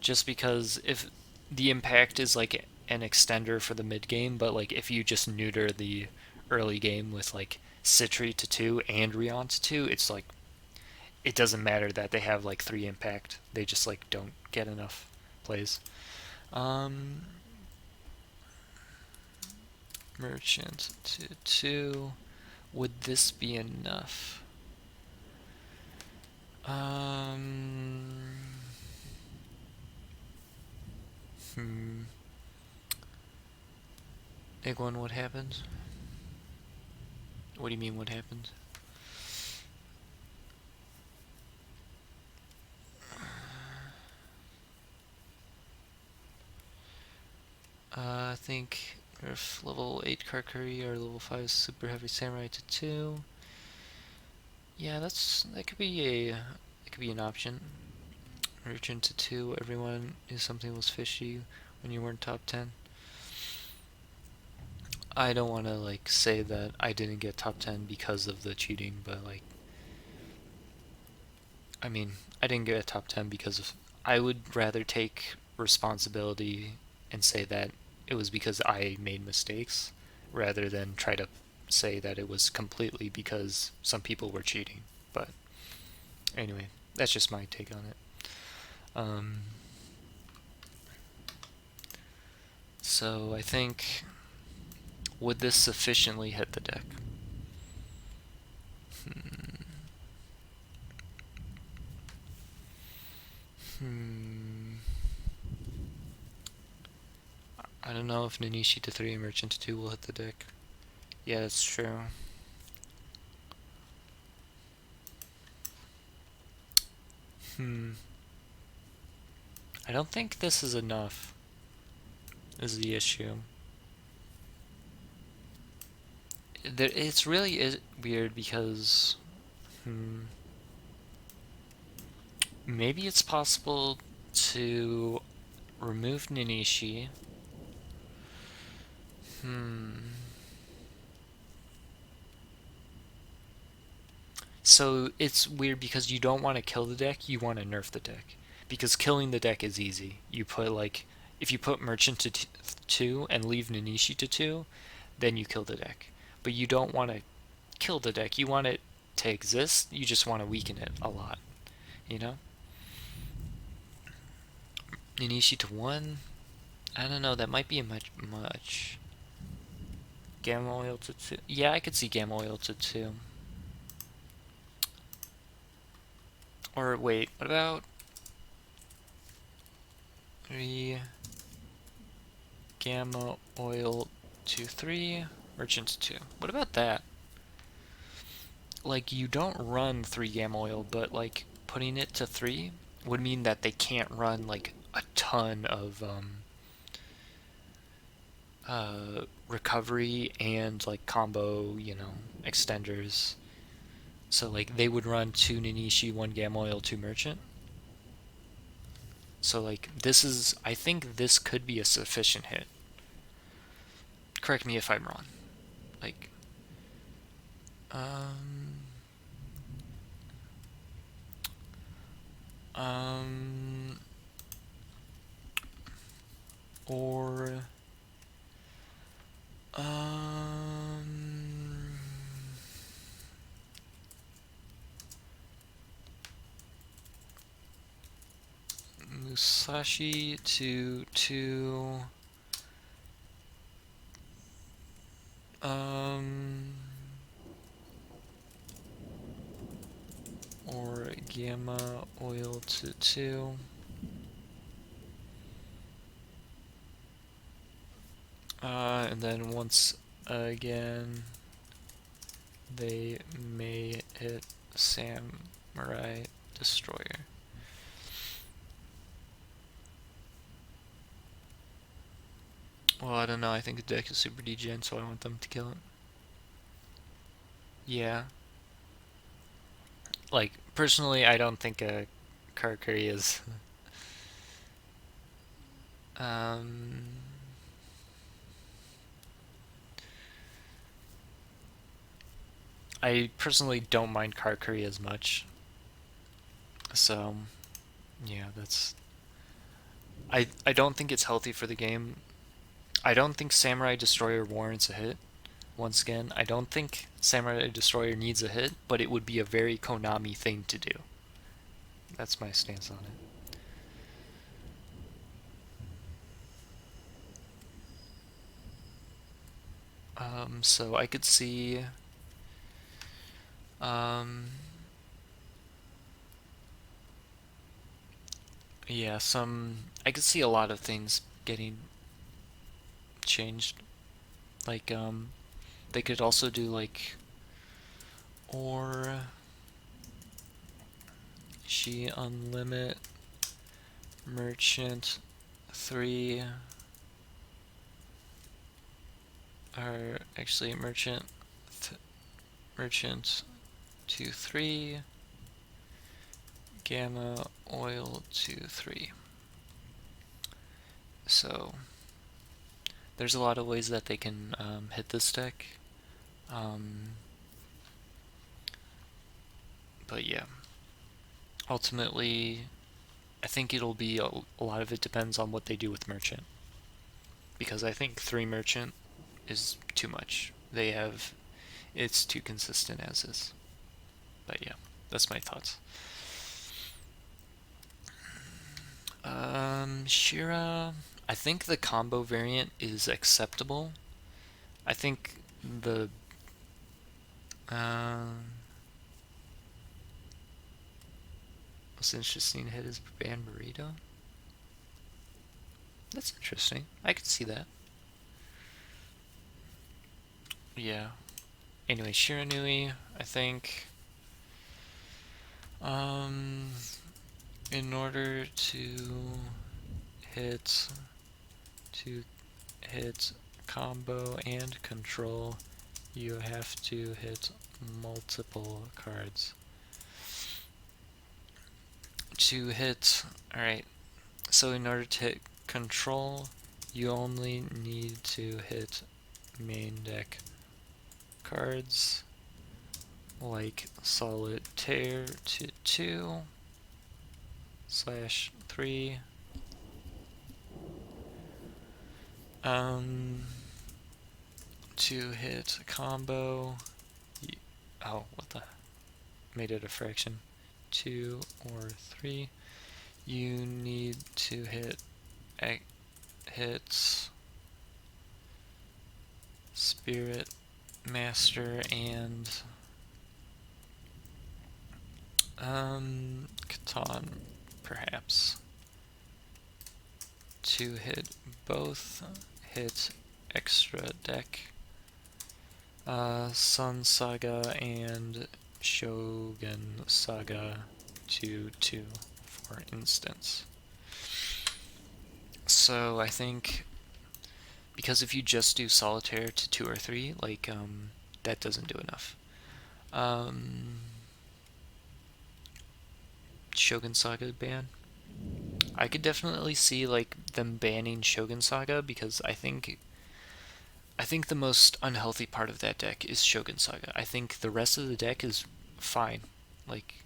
Just because if the Impact is like an extender for the mid game, but like if you just neuter the early game with like Citri to 2 and Rion to 2, it's like it doesn't matter that they have like 3 Impact. They just like don't get enough plays. Merchant to 2. Would this be enough? Big one, what happened? What do you mean, what happened? I think if level 8 Karkuri or level 5 Super Heavy Samurai to 2. Yeah, that could be an option. Merchant to 2, everyone knew something was fishy when you weren't top 10. I don't want to like say that I didn't get top 10 because of the cheating, but like I mean, I didn't get a top 10 because of, I would rather take responsibility and say that it was because I made mistakes rather than try to say that it was completely because some people were cheating. But anyway, that's just my take on it. So I think, would this sufficiently hit the deck? I don't know if Nanishi to 3 and Merchant to 2 will hit the deck. Yeah, that's true. I don't think this is enough, is the issue. It's really weird because maybe it's possible to remove Ninishi. So it's weird because you don't want to kill the deck, you want to nerf the deck. Because killing the deck is easy. You put like, if you put Merchant to 2 and leave Ninishi to 2, then you kill the deck. But you don't want to kill the deck, you want it to exist, you just want to weaken it a lot. You know? Ninishi to 1? I don't know, that might be much. Gamma Oil to 2? Yeah, I could see Gamma Oil to 2. Or wait, what about 3 Gamma Oil to 3, Merchant to 2? What about that? Like, you don't run 3 Gamma Oil, but like putting it to 3 would mean that they can't run like a ton of recovery and like combo, extenders. So like they would run 2 Ninishi, 1 Gamma Oil, 2 Merchant. So like I think this could be a sufficient hit. Correct me if I'm wrong. Like, um, um, or, Musashi to um, or Gamma Oil to 2. And then once again, they may hit Samurai Destroyer. Well, I don't know. I think the deck is super degen, so I want them to kill it. Yeah. Like, personally, I don't think a Karakuri is... um... I personally don't mind Karakuri as much. So, yeah, that's... I don't think it's healthy for the game. I don't think Samurai Destroyer warrants a hit. Once again, I don't think Samurai Destroyer needs a hit, but it would be a very Konami thing to do. That's my stance on it. So I could see... yeah, I could see a lot of things getting changed. Like, they could also do, like... Or... She unlimit Merchant 3... Or, actually, Merchant 2, 3... Gamma Oil 2, 3. So... There's a lot of ways that they can hit this deck. But yeah. Ultimately, I think it'll be a lot of it depends on what they do with Merchant. Because I think 3 Merchant is too much. It's too consistent as is. But yeah, that's my thoughts. Shira, I think the combo variant is acceptable. I think the most interesting hit is Ban Burrito. That's interesting. I could see that. Yeah. Anyway, Shiranui, I think in order hit to hit combo and control, you have to hit multiple cards. To hit, alright, so in order to hit control, you only need to hit main deck cards like Solitaire to 2/3. To hit combo, oh, what the, made it a fraction, 2 or 3, you need to hit Spirit Master and Catan, perhaps. To hit both, hit extra deck Sun Saga and Shogun Saga 2, for instance. So I think because if you just do solitaire to 2 or 3, like that doesn't do enough. Um, Shogun Saga ban. I could definitely see like them banning Shogun Saga because I think the most unhealthy part of that deck is Shogun Saga. I think the rest of the deck is fine. Like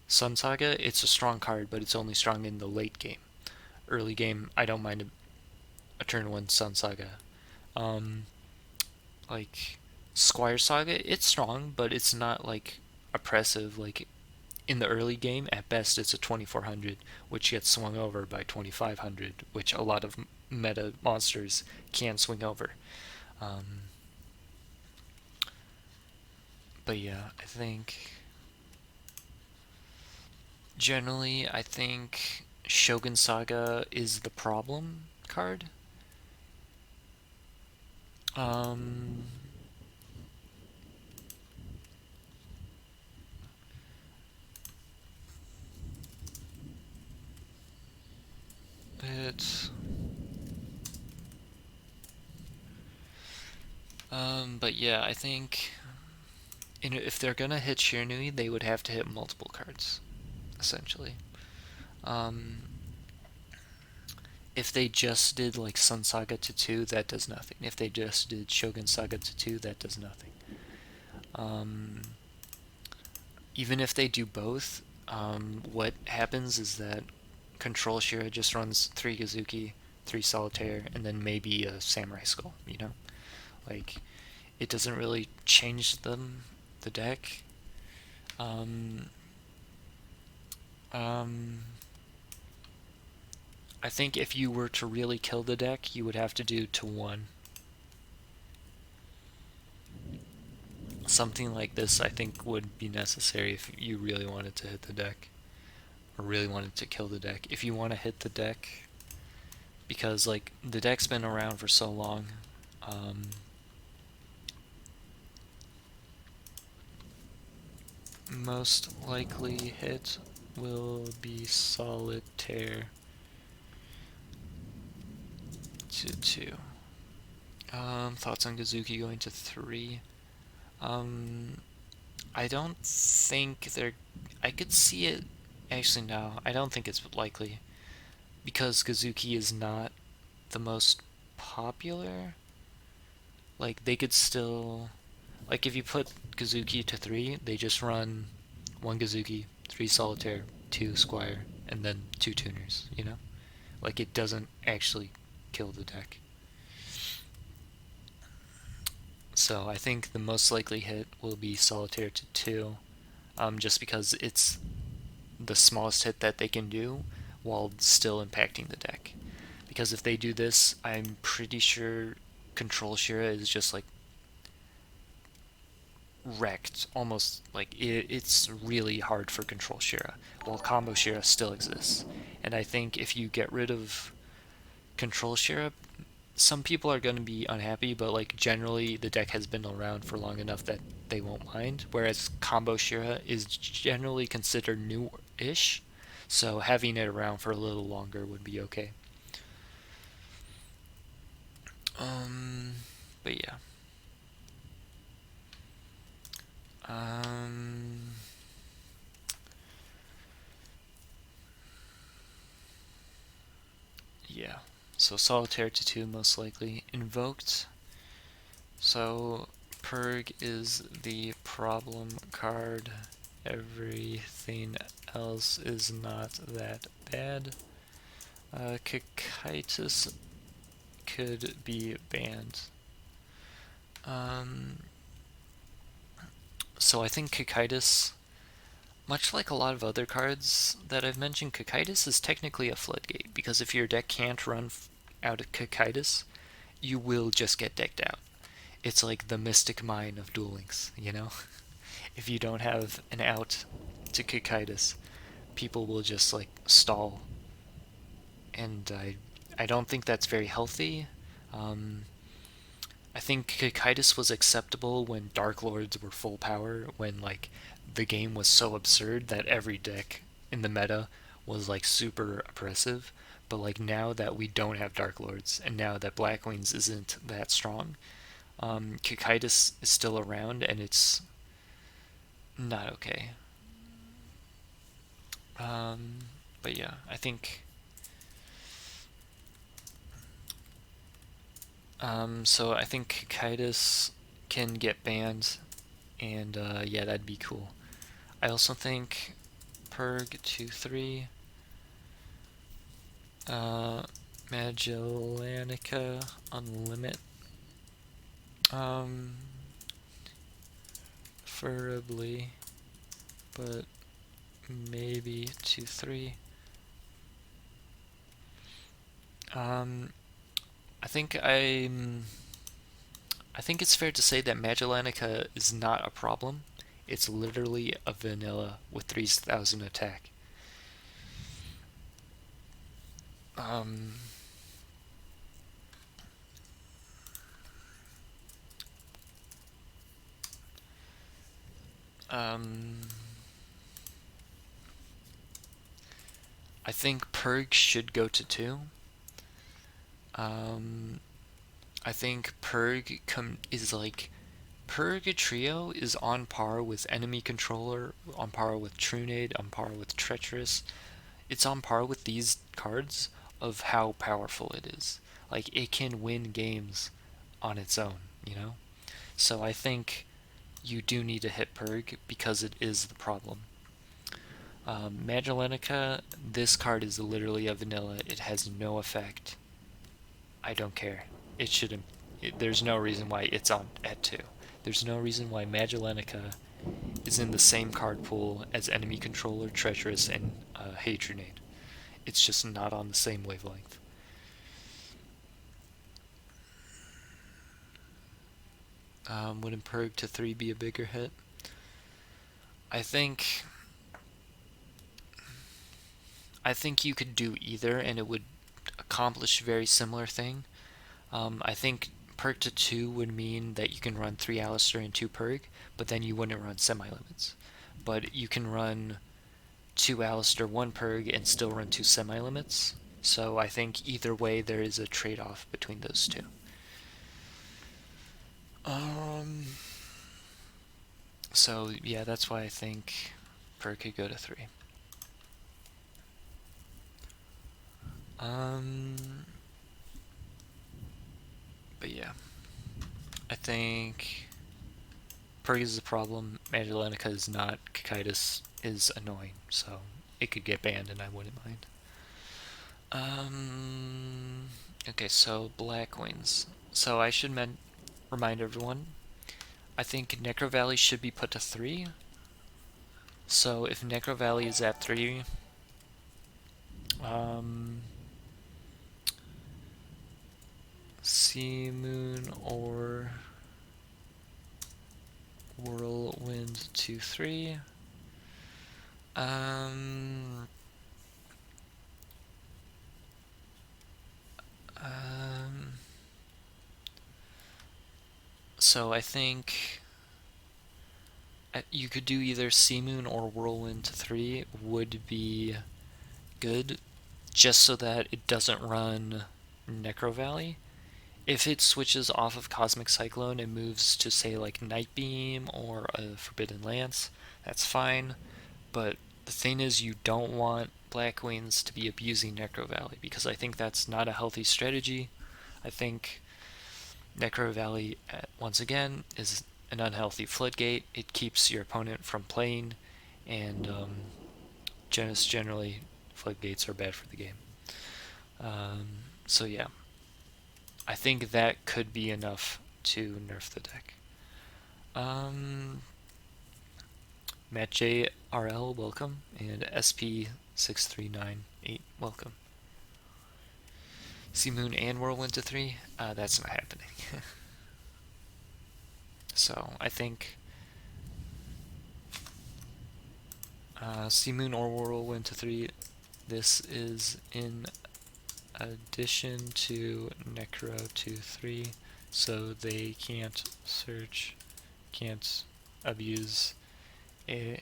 Sun Saga, it's a strong card, but it's only strong in the late game. Early game, I don't mind a turn one Sun Saga. Um, like Squire Saga, it's strong, but it's not like oppressive. Like in the early game, at best, it's a 2400, which gets swung over by 2500, which a lot of meta monsters can swing over. Um, but yeah, I think generally, I think Shogun Saga is the problem card. Um, it, but yeah, I think if they're gonna hit Shiranui, they would have to hit multiple cards, essentially. Um, if they just did like Sun Saga to 2, that does nothing. If they just did Shogun Saga to 2, that does nothing. Um, even if they do both, what happens is that Control Shira just runs 3 Gazuki, 3 Solitaire, and then maybe a Samurai Skull, you know? Like, it doesn't really change the deck. Um, um, I think if you were to really kill the deck, you would have to do to 1. Something like this, I think, would be necessary if you really wanted to hit the deck, or really wanted to kill the deck. If you want to hit the deck, because, like, the deck's been around for so long, um, most likely hit will be Solitaire to 2. Thoughts on Gazuki going to 3? Um, I don't think they're. I could see it. Actually, no, I don't think it's likely because Gazuki is not the most popular. Like they could still. Like if you put Gazuki to 3, they just run 1 Gazuki, 3 Solitaire, 2 Squire, and then 2 Tuners. You know, like it doesn't actually kill the deck. So I think the most likely hit will be Solitaire to 2, just because it's the smallest hit that they can do while still impacting the deck. Because if they do this, I'm pretty sure Control Shira is just like wrecked. Almost like it's really hard for Control Shira, while Combo Shira still exists. And I think if you get rid of Control Shira, some people are going to be unhappy, but like generally the deck has been around for long enough that they won't mind. Whereas Combo Shira is generally considered new-ish, so having it around for a little longer would be okay. Um, but yeah. Um, yeah. So Solitaire to 2 most likely. Invoked. So Purg is the problem card. Everything else is not that bad. Cocytus could be banned. Um, so I think Cocytus, much like a lot of other cards that I've mentioned, Cocytus is technically a floodgate, because if your deck can't run out of Cocytus, you will just get decked out. It's like the Mystic Mine of Duel Links, you know? If you don't have an out to Cocytus, people will just like stall, and I don't think that's very healthy. Um, I think Cocytus was acceptable when Dark Lords were full power, when like the game was so absurd that every deck in the meta was like super oppressive. But like now that we don't have Dark Lords, and now that Blackwings isn't that strong, Cocytus is still around, and it's not okay. But yeah, I think. So I think Cocytus can get banned, and yeah, that'd be cool. I also think Purg 2/3, Magellanica Unlimit, preferably, but maybe 2/3. I think I think it's fair to say that Magellanica is not a problem. It's literally a vanilla with 3,000 attack. Um, um, I think Purg should go to 2. I think Purg is like Purgatrio is on par with Enemy Controller, on par with Trunade, on par with Treacherous. It's on par with these cards of how powerful it is. Like, it can win games on its own, you know? So I think you do need to hit Purg because it is the problem. Magellanica, this card is literally a vanilla. It has no effect. I don't care. It shouldn't. There's no reason why it's on at 2. There's no reason why Magellanica is in the same card pool as Enemy Controller, Treacherous, and Hatronade. It's just not on the same wavelength. Wouldn't Purg to 3 be a bigger hit? I think you could do either, and it would accomplish a very similar thing. I think Purg to 2 would mean that you can run 3 Alistair and 2 Purg, but then you wouldn't run semi-limits. But you can run 2 Alistair, 1 Purg, and still run 2 semi-limits. So I think either way there is a trade-off between those two. So yeah, that's why I think Purg could go to 3. But yeah, I think Purg is a problem. Magellanica is not. Cocytus is annoying, so it could get banned, and I wouldn't mind. Okay, so Blackwings. So I should remind everyone. I think Necro Valley should be put to 3. So if Necro Valley is at 3, Sea Moon or Whirlwind 2/3. So I think you could do either Sea Moon or Whirlwind to 3 would be good, just so that it doesn't run Necro Valley. If it switches off of Cosmic Cyclone and moves to, say, like Night Beam or a Forbidden Lance, that's fine. But the thing is, you don't want Blackwings to be abusing Necro Valley, because I think that's not a healthy strategy. I think Necro Valley, once again, is an unhealthy floodgate. It keeps your opponent from playing, and generally, floodgates are bad for the game. So yeah, I think that could be enough to nerf the deck. Matt JRL, welcome, and SP6398, welcome. Sea Moon and Whirlwind to 3? That's not happening. So I think Sea Moon or Whirlwind to 3. This is in addition to Necro to 3, so they can't search, can't abuse a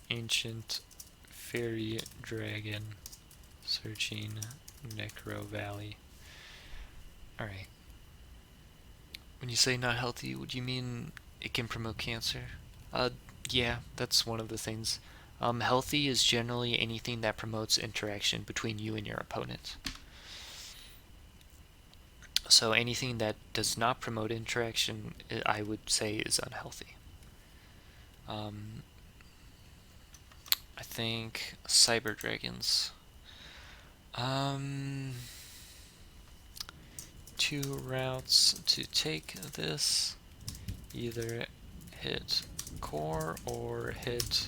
ancient fairy dragon searching Necro Valley. Alright. When you say not healthy, would you mean it can promote cancer? Yeah, that's one of the things. Healthy is generally anything that promotes interaction between you and your opponent. So anything that does not promote interaction, I would say is unhealthy. I think Cyber Dragons. Two routes to take this. Either hit core or hit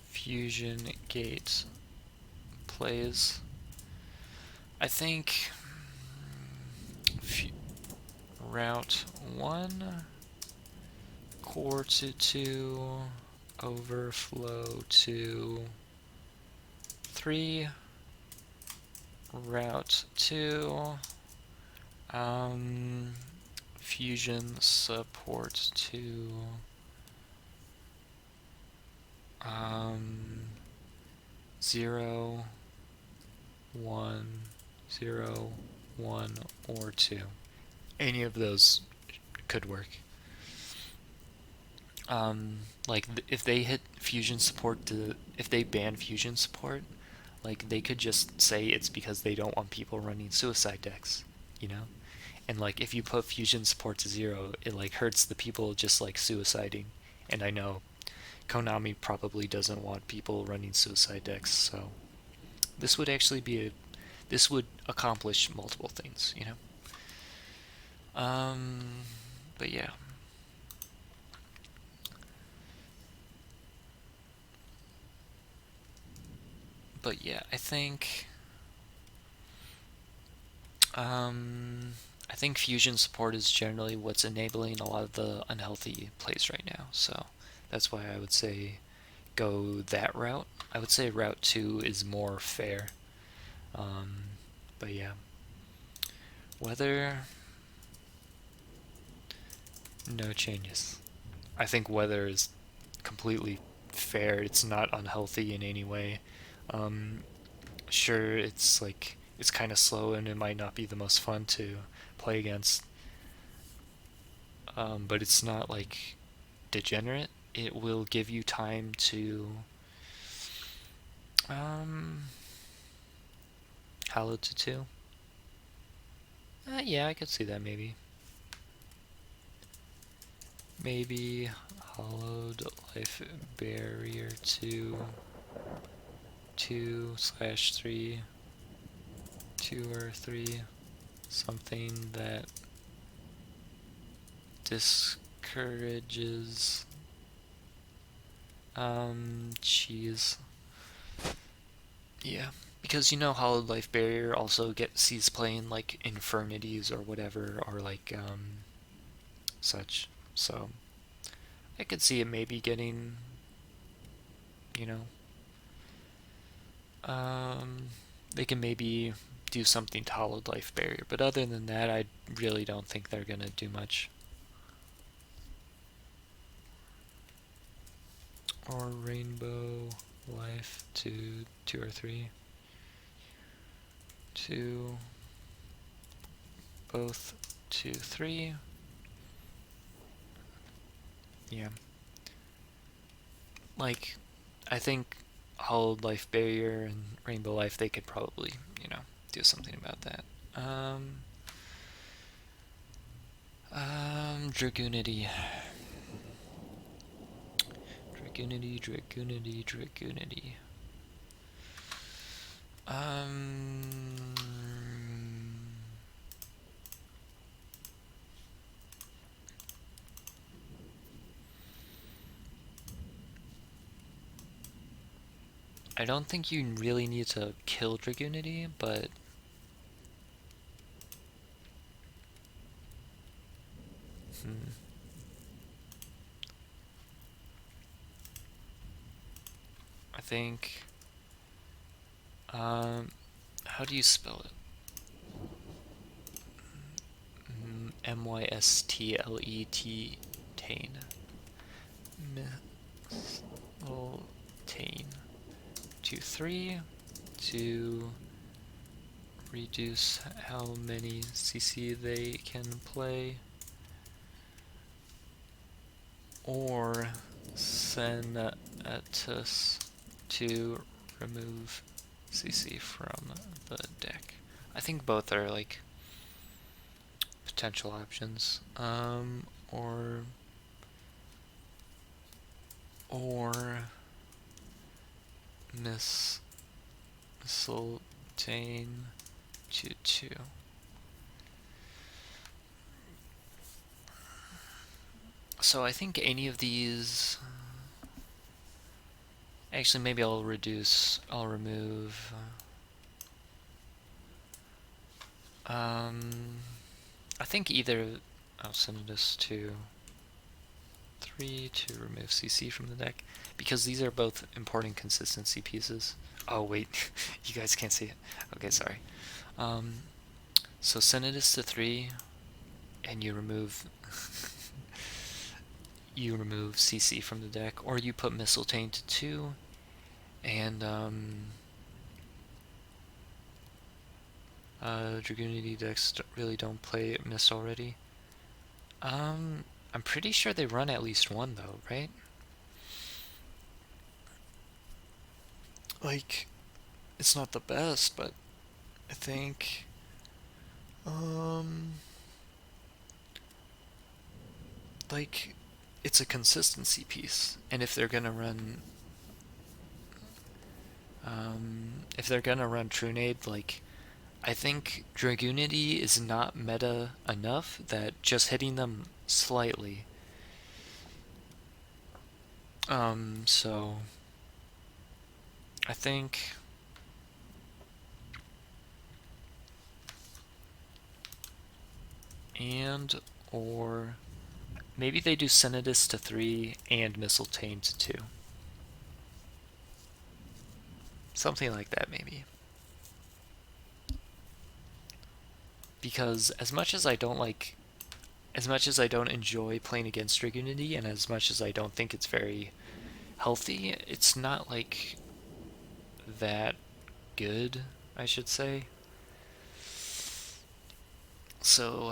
fusion gate plays. I think route 1, core to 2, overflow to 3, route 2, fusion support to 0, 1, 0, 1, or 2. Any of those could work. Like if they hit fusion support if they ban fusion support, like they could just say it's because they don't want people running suicide decks, you know? And like if you put fusion support to 0, it like hurts the people just like suiciding. And I know Konami probably doesn't want people running suicide decks, so this would actually be this would accomplish multiple things, you know? But yeah. But yeah, I think fusion support is generally what's enabling a lot of the unhealthy plays right now. So that's why I would say go that route. I would say route 2 is more fair. But yeah. Weather, no changes. I think weather is completely fair. It's not unhealthy in any way. Sure, it's like it's kind of slow and it might not be the most fun to play against, but it's not like degenerate. It will give you time to Hollow to 2. Yeah, I could see that maybe. Maybe Hollowed Life Barrier to 2/3, 2 or 3, something that discourages cheese. Yeah, because you know Hollowed Life Barrier also sees playing like Infernities or whatever, or like such. So I could see it maybe getting, you know, they can maybe do something to Hollowed Life Barrier, but other than that, I really don't think they're gonna do much. Or Rainbow Life to 2 or 3. 2, both 2, 3. Yeah. Like, I think Hollowed Life Barrier and Rainbow Life, they could probably, you know, do something about that. Dragoonity. Dragoonity. I don't think you really need to kill Dragoonity, but I think how do you spell it? Mystle Tane. Tane. 2, 3, 2, reduce how many CC they can play, or Senatus to remove CC from the deck. I think both are like potential options. Or Mistletoe to 2. So I think any of these. Actually, maybe I'll remove. I think either. I'll send this to 3 to remove CC from the deck, because these are both important consistency pieces. Oh wait, you guys can't see it. Okay, sorry. So send this to 3, and you remove CC from the deck, or you put Mistletoe to 2, and Dragoonity decks really don't play Mist already. I'm pretty sure they run at least one though, right? Like, it's not the best, but I think like, it's a consistency piece, and if they're gonna run Trunade, like, I think Dragoonity is not meta enough that just hitting them slightly. So I think or maybe they do Senatus to 3 and Mistletoe to 2. Something like that, maybe. Because as much as I don't enjoy playing against Dragoonity, and as much as I don't think it's very healthy, it's not like that good, I should say. So,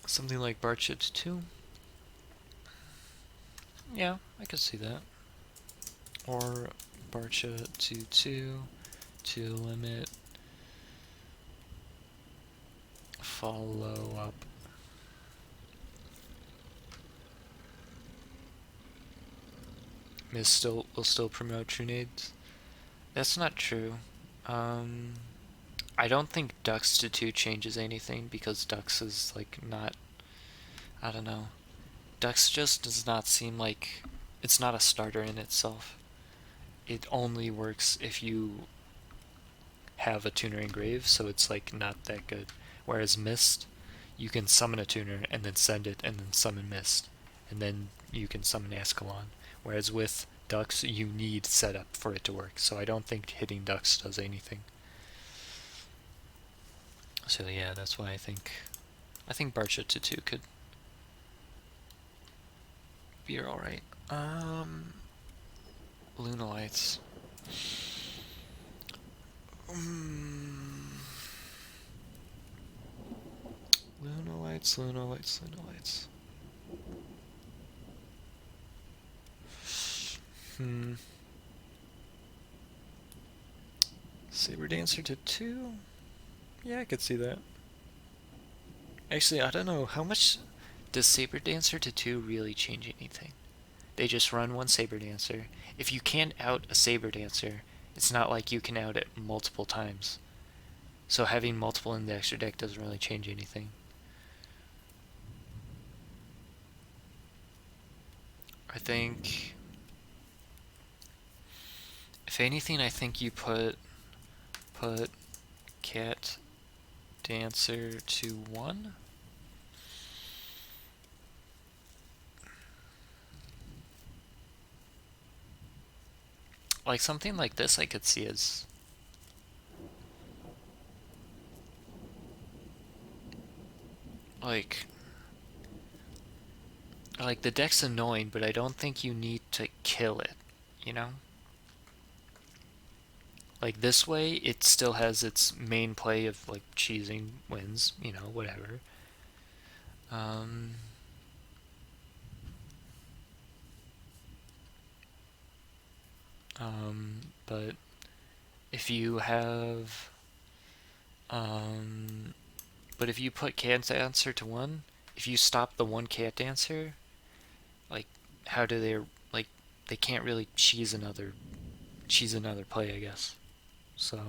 something like Barchip to 2. Yeah, I could see that. Or Barcha to 2 to limit follow up. Mist will still promote Trunades. That's not true. I don't think Dux to 2 changes anything, because Dux is like not. I don't know. Dux just does not seem like. It's not a starter in itself. It only works if you have a tuner engrave, so it's like not that good. Whereas Mist, you can summon a tuner and then send it and then summon Mist, and then you can summon Ascalon. Whereas with Dux, you need setup for it to work, so I don't think hitting Dux does anything. So yeah, that's why I think Barcha to 2 could be alright. Lunalights. Lunalights. Saber Dancer to 2? Yeah, I could see that. Actually, I don't know, how much does Saber Dancer to 2 really change anything? They just run one Saber Dancer. If you can't out a Saber Dancer, it's not like you can out it multiple times. So having multiple in the extra deck doesn't really change anything. I think, if anything, I think you put Cat Dancer to 1. Like, something like this I could see as like the deck's annoying, but I don't think you need to kill it, you know? Like this way, it still has its main play of like cheesing wins, whatever. Um, but if you have, um, but if you put cat answer to one, if you stop the one cat answer, like how do they like they can't really cheese another play, I guess. So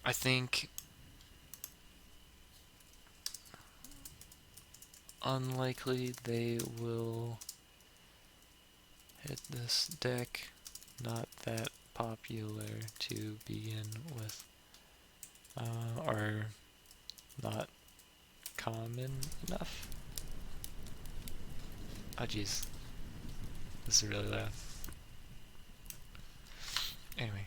I think unlikely they will hit this deck. Not that popular to begin with, or not common enough. Oh jeez, this is really loud. Anyway.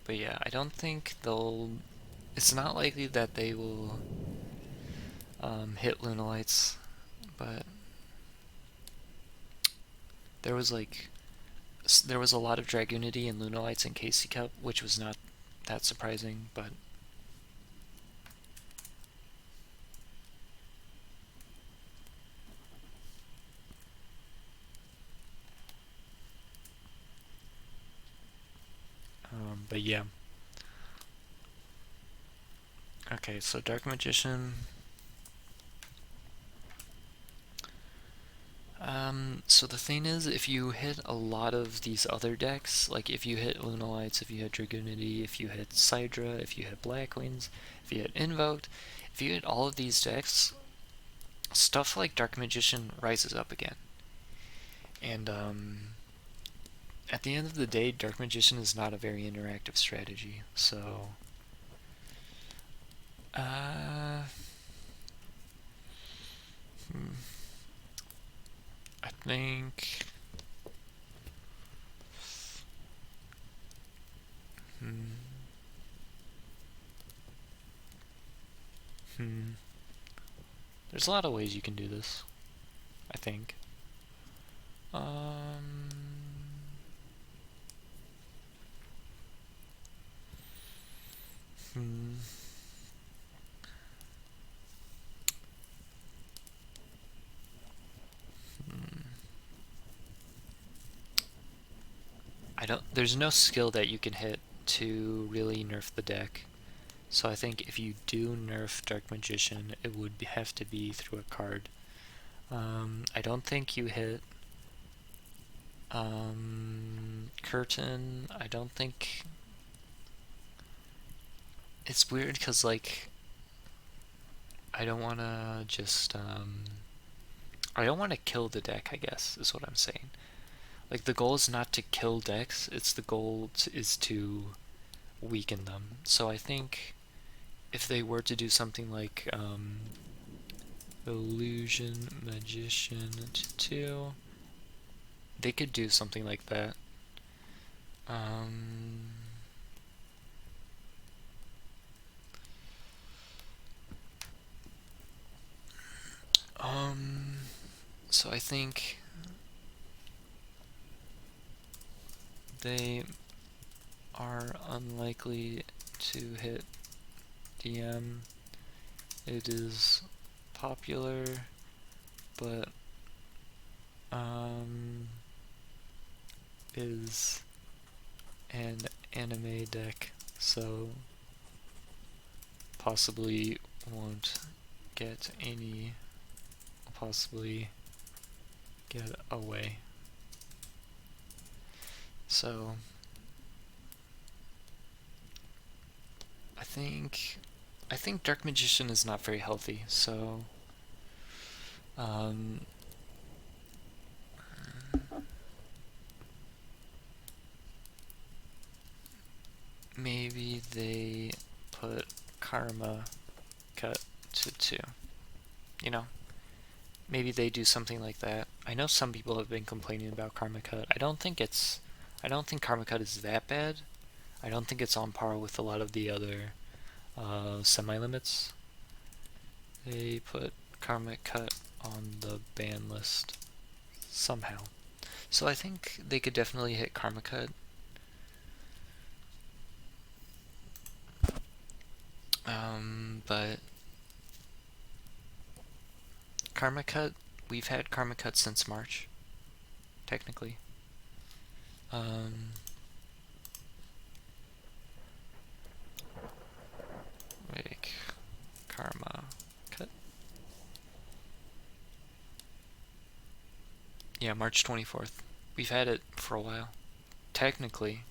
But yeah, I don't think they'll. It's not likely that they will hit Lunalights, but there was a lot of Dragoonity and Lunalights in KC Cup, which was not that surprising, but yeah. Okay, so Dark Magician. So the thing is, if you hit a lot of these other decks, like if you hit Lunalights, if you hit Dragoonity, if you hit Sidra, if you hit Blackwings, if you hit Invoked, if you hit all of these decks, stuff like Dark Magician rises up again. And at the end of the day, Dark Magician is not a very interactive strategy, so I think there's a lot of ways you can do this, I think. There's no skill that you can hit to really nerf the deck. So I think if you do nerf Dark Magician, it would have to be through a card. I don't think you hit Curtain. I don't think... It's weird because, like, I don't want to just... I don't want to kill the deck, I guess, is what I'm saying. Like, the goal is not to kill decks, it's the goal is to weaken them. So I think if they were to do something like Illusion Magician to 2, they could do something like that. So I think they are unlikely to hit DM. It is popular, but is an anime deck, so possibly won't get any, possibly get away. So I think Dark Magician is not very healthy, so maybe they put Karma Cut to 2. Maybe they do something like that. I know some people have been complaining about Karma Cut. I don't think Karma Cut is that bad. I don't think it's on par with a lot of the other semi-limits. They put Karmic Cut on the ban list somehow. So I think they could definitely hit Karma Cut. But Karma Cut, we've had Karma Cut since March, technically. Make Karma Cut. Yeah, March 24th. We've had it for a while. Technically,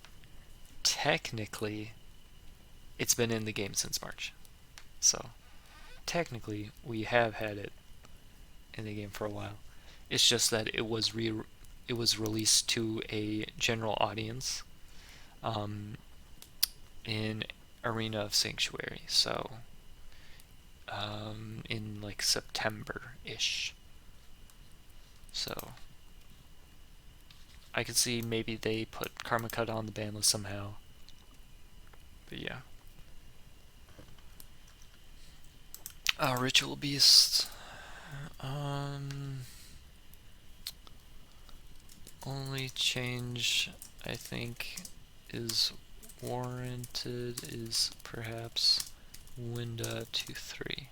it's been in the game since March. So, technically, we have had it in the game for a while. It's just that it was released to a general audience in Arena of Sanctuary. So, in like September-ish. So, I could see maybe they put Karma Cut on the ban list somehow. But yeah. Ritual Beast. Only change I think is warranted is perhaps Winda to 3.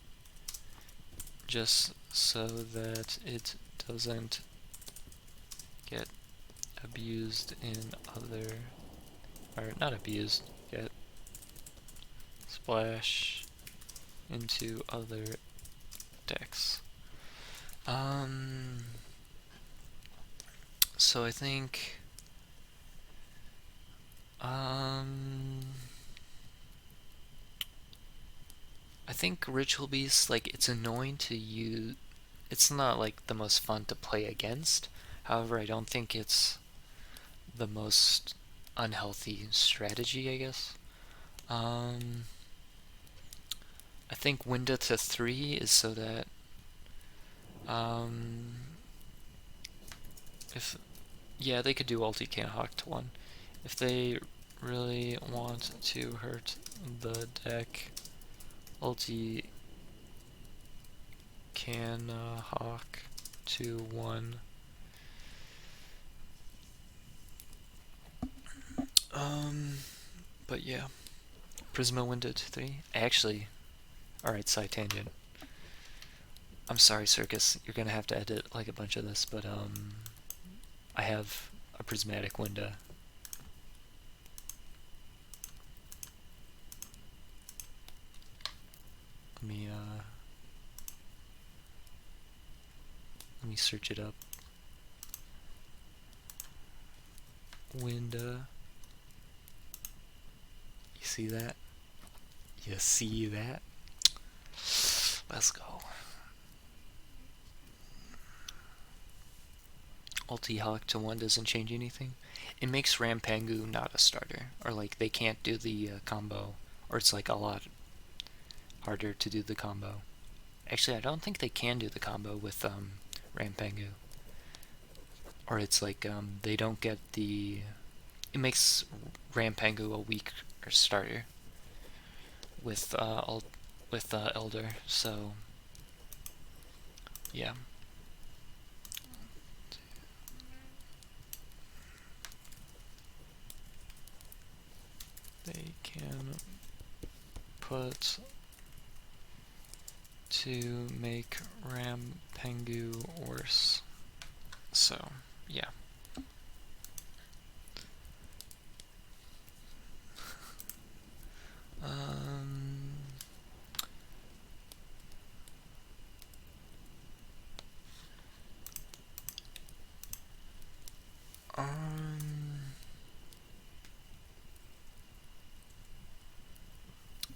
Just so that it doesn't get abused in other, or not abused, get splash into other decks. So I think Ritual Beast, like, it's annoying to use. It's not like the most fun to play against. However, I don't think it's the most unhealthy strategy, I guess. I think Winda to 3 is so that if they could do ulti can hawk to 1. If they really want to hurt the deck, ulti can hawk to 1. But yeah, Prisma Winda to 3. Actually, alright, side tangent. I'm sorry, Circus, you're gonna have to edit like a bunch of this, but I have a prismatic window. Let me search it up. Window. You see that? You see that? Let's go. Ulti Hawk to 1 doesn't change anything. It makes Rampangu not a starter. Or like they can't do the combo. Or it's like a lot harder to do the combo. Actually, I don't think they can do the combo with Rampangu. Or it's like they don't get the... It makes Rampangu a weaker starter with Elder. So yeah. They can put to make Rampangu worse. So yeah.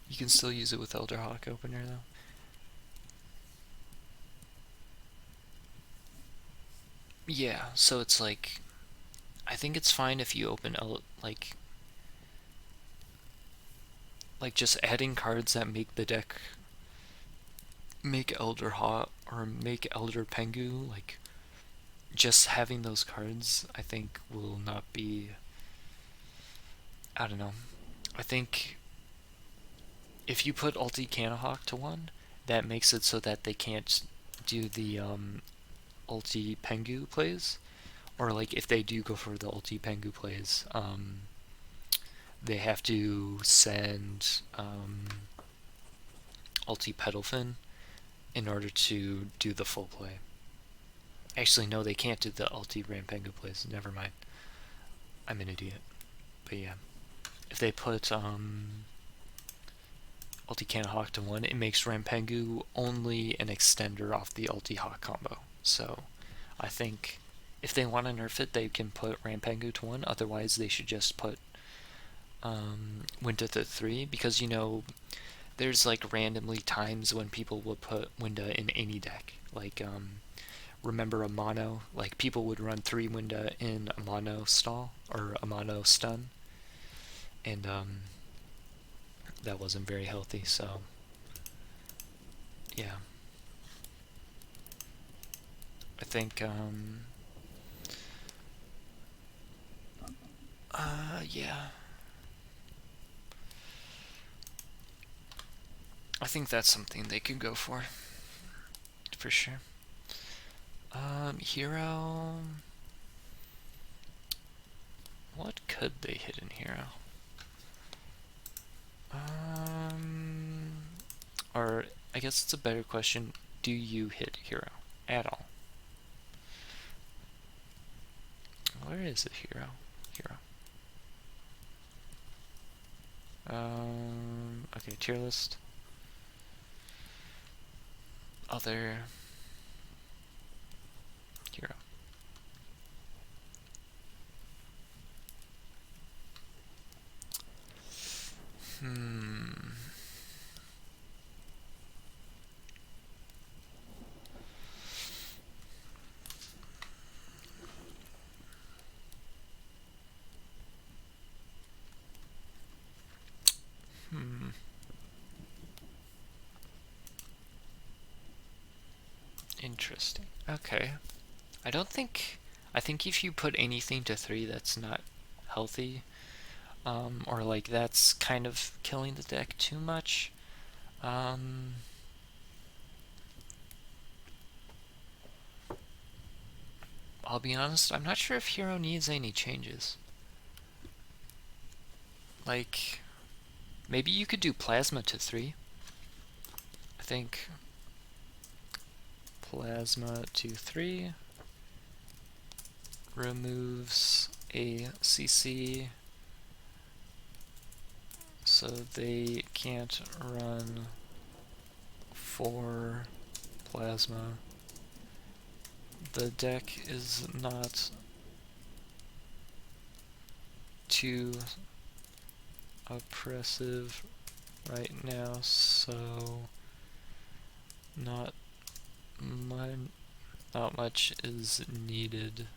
You can still use it with Elder Hawk opener though. Yeah, so it's like, I think it's fine if you open like just adding cards that make the deck make Elder Hawk or make Elder Pengu, like just having those cards I think will not be, I don't know, I think if you put Ulti Canahawk to 1, that makes it so that they can't do the Ulti Pengu plays. Or like if they do go for the Ulti Pengu plays, they have to send Ulti Pedalfin in order to do the full play. Actually, no, they can't do the Ulti Rampengu plays. Never mind. I'm an idiot. But yeah. If they put Ulti Canahawk to 1, it makes Rampengu only an extender off the Ulti Hawk combo. So I think if they want to nerf it, they can put Rampengu to 1. Otherwise, they should just put Winda to 3, because you know there's like randomly times when people will put Winda in any deck. Like remember a mono? Like people would run 3 Winda in a mono stall or a mono stun, and that wasn't very healthy. So yeah, I think yeah. I think that's something they could go for sure. Hero. What could they hit in Hero? Or I guess it's a better question. Do you hit Hero at all? Where is it, Hero? Hero. Okay, tier list. Other Hero. Interesting. Okay. I think if you put anything to 3 that's not healthy, or like that's kind of killing the deck too much, I'll be honest, I'm not sure if Hero needs any changes. Like, maybe you could do Plasma to 3. I think Plasma to 3 removes a CC, so they can't run 4 Plasma. The deck is not too oppressive right now, so not much is needed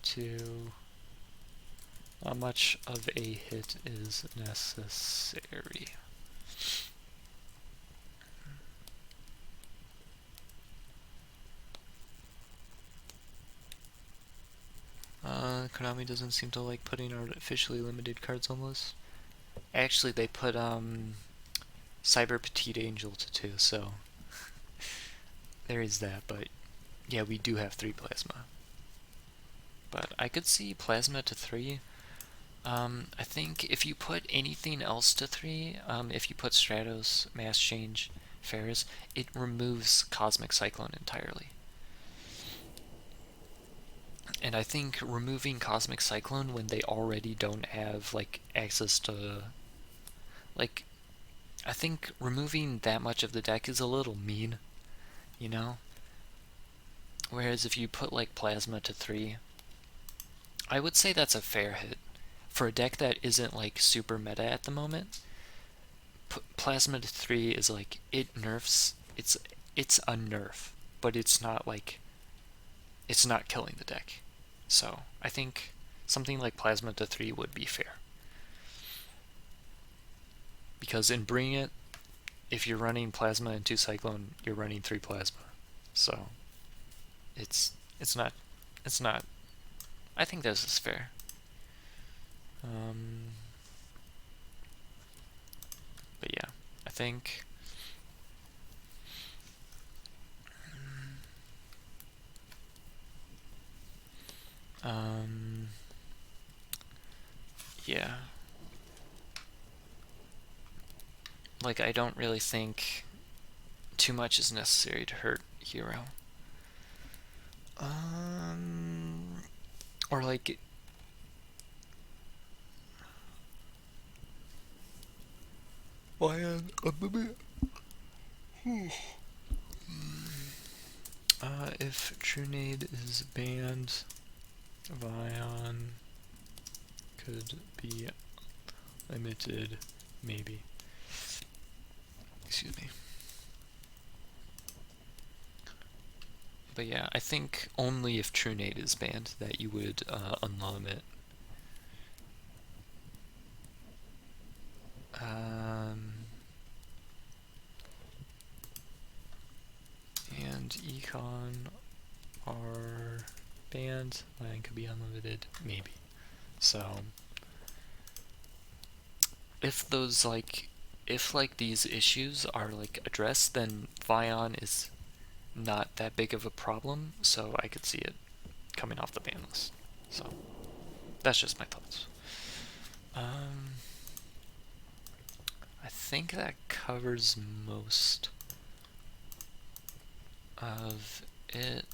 to. Not much of a hit is necessary. Konami doesn't seem to like putting artificially limited cards on lists. Actually, they put Cyber Petite Angel to 2, so there is that. But yeah, we do have 3 Plasma. But I could see Plasma to 3. I think if you put anything else to 3, if you put Stratos, Mass Change, Ferris, it removes Cosmic Cyclone entirely. And I think removing Cosmic Cyclone when they already don't have like access to, like, I think removing that much of the deck is a little mean, you know? Whereas if you put like Plasma to 3, I would say that's a fair hit. For a deck that isn't like super meta at the moment, Plasma to 3 is like, it nerfs, it's a nerf, but it's not like, it's not killing the deck. So I think something like Plasma to 3 would be fair. Because in Bring It, if you're running Plasma and 2 Cyclone, you're running 3 Plasma. So it's not, I think this is fair. But yeah, I think yeah, like I don't really think too much is necessary to hurt Hero. Or like Vion, if Trunade is banned, Vion could be limited, maybe. Excuse me. But yeah, I think only if Trunade is banned that you would unlum it. And Econ are banned, mine could be unlimited, maybe. So if those if these issues are like addressed, then Vion is not that big of a problem, so I could see it coming off the ban list. So that's just my thoughts. I think that covers most of it.